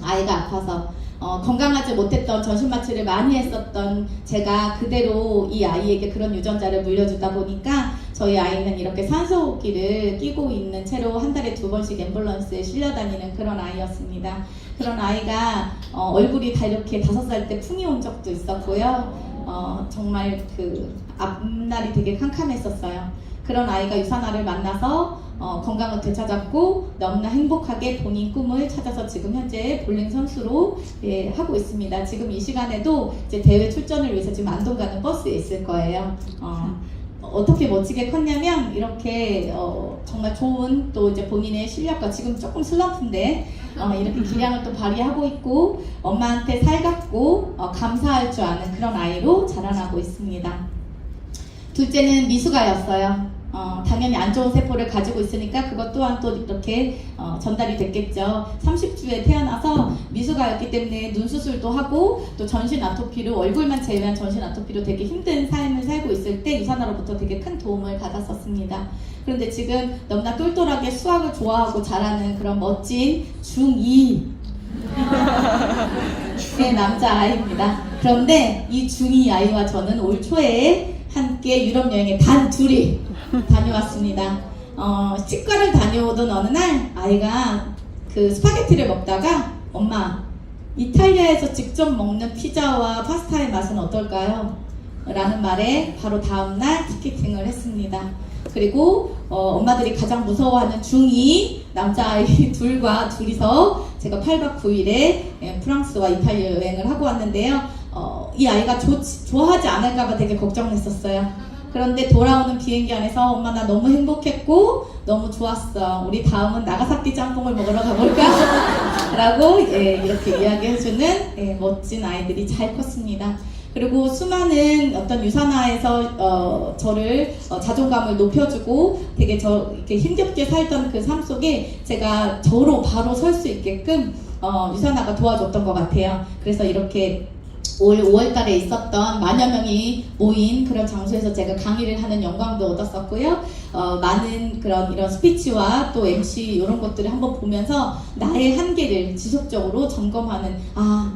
Speaker 1: 아이가 아파서 건강하지 못했던 전신마취를 많이 했었던 제가 그대로 이 아이에게 그런 유전자를 물려주다 보니까 저희 아이는 이렇게 산소호흡기를 끼고 있는 채로 한 달에 2번씩 앰뷸런스에 실려다니는 그런 아이였습니다. 그런 아이가 얼굴이 다 이렇게 5살 때 풍이 온 적도 있었고요. 정말 그 앞날이 되게 캄캄했었어요. 그런 아이가 유산화를 만나서 건강을 되찾았고 너무나 행복하게 본인 꿈을 찾아서 지금 현재 볼링 선수로 하고 있습니다. 지금 이 시간에도 이제 대회 출전을 위해서 지금 안동 가는 버스에 있을 거예요. 어떻게 멋지게 컸냐면 이렇게 정말 좋은 또 이제 본인의 실력과 지금 조금 슬럼프인데 이렇게 기량을 또 발휘하고 있고 엄마한테 살갑고 감사할 줄 아는 그런 아이로 자라나고 있습니다. 둘째는 미숙아였어요. 당연히 안 좋은 세포를 가지고 있으니까 그것 또한 또 이렇게 전달이 됐겠죠. 30주에 태어나서 미숙아였기 때문에 눈 수술도 하고 또 전신 아토피로 얼굴만 제외한 전신 아토피로 되게 힘든 삶을 살고 있을 때 유산화로부터 되게 큰 도움을 받았었습니다. 그런데 지금 너무나 똘똘하게 수학을 좋아하고 잘하는 그런 멋진 중2의 남자아이입니다. 그런데 이 중2 아이와 저는 올 초에 함께 유럽 여행에 단 둘이 다녀왔습니다. 치과를 다녀오던 어느 날 아이가 그 스파게티를 먹다가 엄마, 이탈리아에서 직접 먹는 피자와 파스타의 맛은 어떨까요? 라는 말에 바로 다음날 티켓팅을 했습니다. 그리고 엄마들이 가장 무서워하는 중2 남자아이 둘과 둘이서 제가 8박 9일에 프랑스와 이탈리아 여행을 하고 왔는데요. 이 아이가 좋아하지 않을까봐 되게 걱정했었어요. 그런데 돌아오는 비행기 안에서 엄마 나 너무 행복했고 너무 좋았어. 우리 다음은 나가사키 짬뽕을 먹으러 가볼까? 라고 이렇게 이야기해주는 멋진 아이들이 잘 컸습니다. 그리고 수많은 어떤 유산화에서 저를 자존감을 높여주고 되게 이렇게 힘겹게 살던 그 삶 속에 제가 저로 바로 설 수 있게끔 유산화가 도와줬던 것 같아요. 그래서 이렇게 올 5월달에 있었던 만여 명이 모인 그런 장소에서 제가 강의를 하는 영광도 얻었었고요. 많은 이런 스피치와 또 MC 이런 것들을 한번 보면서 나의 한계를 지속적으로 점검하는,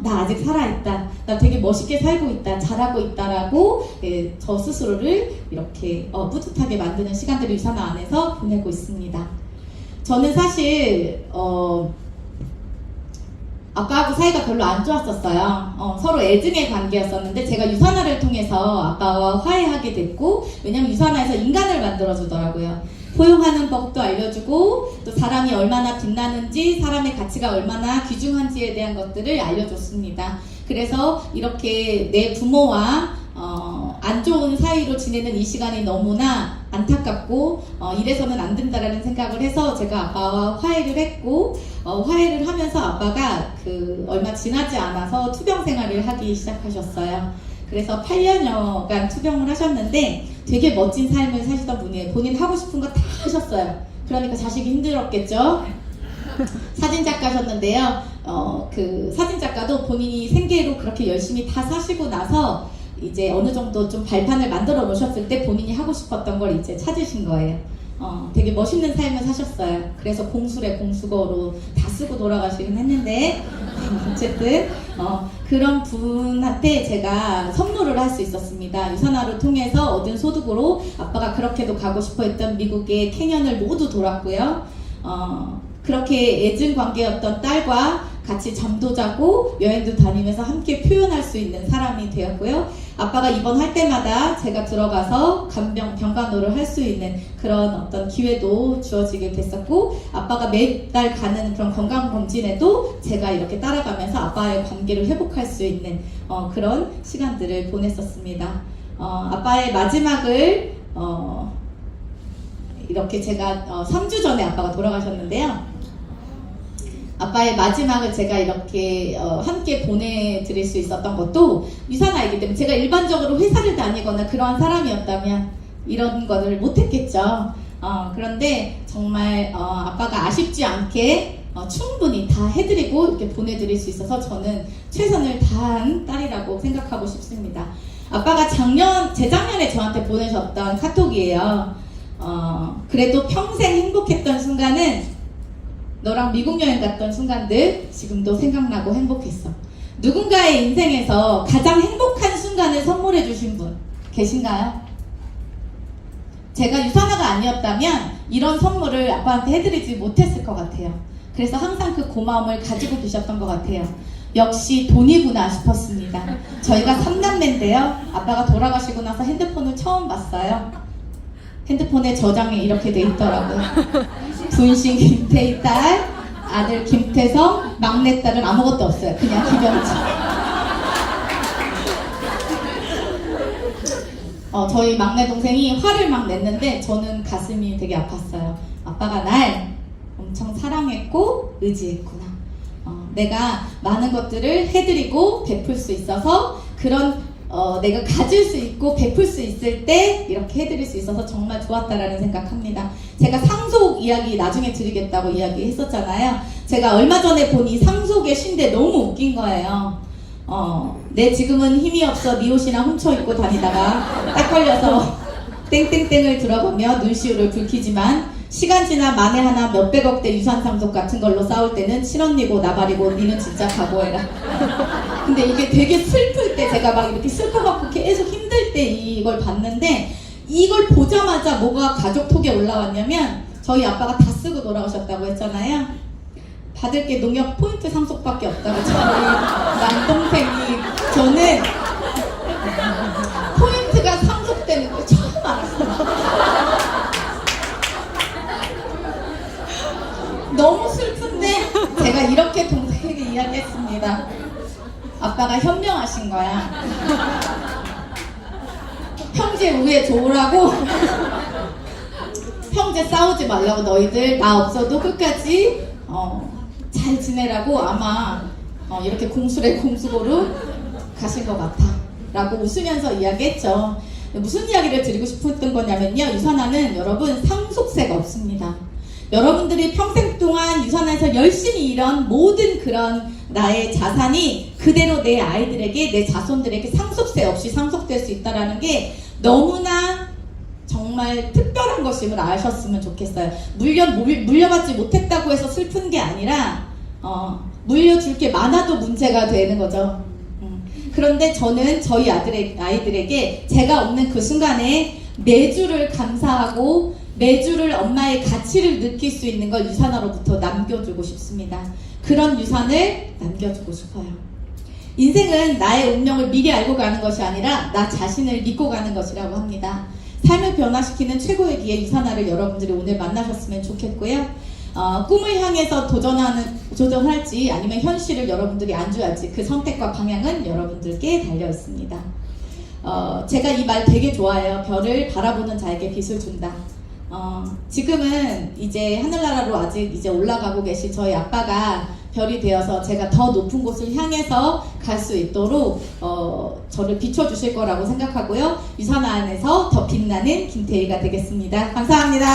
Speaker 1: 나 아직 살아있다, 나 되게 멋있게 살고 있다, 잘하고 있다라고 저 스스로를 이렇게 뿌듯하게 만드는 시간들을 유산화 안에서 보내고 있습니다. 저는 사실 아빠하고 사이가 별로 안 좋았었어요. 서로 애증의 관계였었는데 제가 유산화를 통해서 아빠와 화해하게 됐고, 왜냐면 유산화에서 인간을 만들어주더라고요. 포용하는 법도 알려주고 또 사람이 얼마나 빛나는지, 사람의 가치가 얼마나 귀중한지에 대한 것들을 알려줬습니다. 그래서 이렇게 내 부모와 안 좋은 사이로 지내는 이 시간이 너무나 안타깝고 이래서는 안 된다라는 생각을 해서 제가 아빠와 화해를 했고, 화해를 하면서 아빠가 얼마 지나지 않아서 투병 생활을 하기 시작하셨어요. 그래서 8년여간 투병을 하셨는데 되게 멋진 삶을 사시던 분이에요. 본인 하고 싶은 거 다 하셨어요. 그러니까 자식이 힘들었겠죠. 사진작가셨는데요. 그 사진작가도 본인이 생계로 그렇게 열심히 다 사시고 나서 이제 어느 정도 좀 발판을 만들어 놓으셨을 때 본인이 하고 싶었던 걸 이제 찾으신 거예요. 되게 멋있는 삶을 사셨어요. 그래서 공수래 공수거로 다 쓰고 돌아가시긴 했는데 어쨌든 그런 분한테 제가 선물을 할 수 있었습니다. 유산화를 통해서 얻은 소득으로 아빠가 그렇게도 가고 싶어 했던 미국의 캐년을 모두 돌았고요. 그렇게 애증 관계였던 딸과 같이 잠도 자고 여행도 다니면서 함께 표현할 수 있는 사람이 되었고요. 아빠가 입원할 때마다 제가 들어가서 병간호를 할 수 있는 그런 어떤 기회도 주어지게 됐었고, 아빠가 매달 가는 그런 건강검진에도 제가 이렇게 따라가면서 아빠의 관계를 회복할 수 있는 그런 시간들을 보냈었습니다. 아빠의 마지막을 이렇게 제가 3주 전에 아빠가 돌아가셨는데요. 아빠의 마지막을 제가 이렇게 함께 보내드릴 수 있었던 것도 유산화이기 때문에, 제가 일반적으로 회사를 다니거나 그러한 사람이었다면 이런 거를 못했겠죠. 그런데 정말 아빠가 아쉽지 않게 충분히 다 해드리고 이렇게 보내드릴 수 있어서 저는 최선을 다한 딸이라고 생각하고 싶습니다. 아빠가 재작년에 저한테 보내셨던 카톡이에요. 그래도 평생 행복했던 순간은 너랑 미국 여행 갔던 순간들 지금도 생각나고 행복했어. 누군가의 인생에서 가장 행복한 순간을 선물해 주신 분 계신가요? 제가 유산화가 아니었다면 이런 선물을 아빠한테 해드리지 못했을 것 같아요. 그래서 항상 그 고마움을 가지고 계셨던 것 같아요. 역시 돈이구나 싶었습니다. 저희가 3남매인데요. 아빠가 돌아가시고 나서 핸드폰을 처음 봤어요. 핸드폰에 저장이 이렇게 돼 있더라고요. 분신 김태희 딸, 아들 김태성, 막내딸은 아무것도 없어요. 그냥 김영지. 저희 막내 동생이 화를 막 냈는데 저는 가슴이 되게 아팠어요. 아빠가 날 엄청 사랑했고 의지했구나. 내가 많은 것들을 해드리고 베풀 수 있어서 그런 내가 가질 수 있고 베풀 수 있을 때 이렇게 해드릴 수 있어서 정말 좋았다라는 생각합니다. 제가 상속 이야기 나중에 드리겠다고 이야기했었잖아요. 제가 얼마 전에 본 이 상속의 신데 너무 웃긴 거예요. 내 지금은 힘이 없어 네 옷이나 훔쳐 입고 다니다가 딱 걸려서 땡땡땡을 들어보며 눈시울을 붉히지만 시간 지나 만에 하나 몇백억대 유산 상속 같은 걸로 싸울 때는 친언니고 나발이고 니는 진짜 각오해라. 근데 이게 되게 슬플 때, 제가 막 이렇게 슬퍼갖고 계속 힘들 때 이걸 봤는데, 이걸 보자마자 뭐가 가족톡에 올라왔냐면 저희 아빠가 다 쓰고 돌아오셨다고 했잖아요. 받을 게 농협 포인트 상속밖에 없다고 저희 남동생이, 저는 포인트가 상속되는 걸 처음 알았어요. 너무 슬픈데 제가 이렇게 동생에게 이야기했습니다. 아빠가 현명하신 거야. 형제 우애 좋으라고, 형제 싸우지 말라고, 너희들 나 없어도 끝까지 잘 지내라고 아마 이렇게 공수래 공수고로 가신 것 같아 라고 웃으면서 이야기했죠. 무슨 이야기를 드리고 싶었던 거냐면요. 유산화는 여러분 상속세가 없습니다. 여러분들이 평생 동안 유산화에서 열심히 일한 모든 그런 나의 자산이 그대로 내 아이들에게, 내 자손들에게 상속세 없이 상속될 수 있다는 게 너무나 정말 특별한 것임을 아셨으면 좋겠어요. 물려받지 못했다고 해서 슬픈 게 아니라 물려줄 게 많아도 문제가 되는 거죠. 그런데 저는 저희 아이들에게 제가 없는 그 순간에 매주를 감사하고 매주를 엄마의 가치를 느낄 수 있는 걸 유산화로부터 남겨주고 싶습니다. 그런 유산을 남겨주고 싶어요. 인생은 나의 운명을 미리 알고 가는 것이 아니라 나 자신을 믿고 가는 것이라고 합니다. 삶을 변화시키는 최고의 기회 유산화를 여러분들이 오늘 만나셨으면 좋겠고요. 꿈을 향해서 도전할지 아니면 현실을 여러분들이 안주할지 그 선택과 방향은 여러분들께 달려 있습니다. 제가 이 말 되게 좋아해요. 별을 바라보는 자에게 빛을 준다. 지금은 이제 하늘나라로 아직 이제 올라가고 계신 저희 아빠가 별이 되어서 제가 더 높은 곳을 향해서 갈 수 있도록 저를 비춰주실 거라고 생각하고요. 유산화 안에서 더 빛나는 김태희가 되겠습니다. 감사합니다.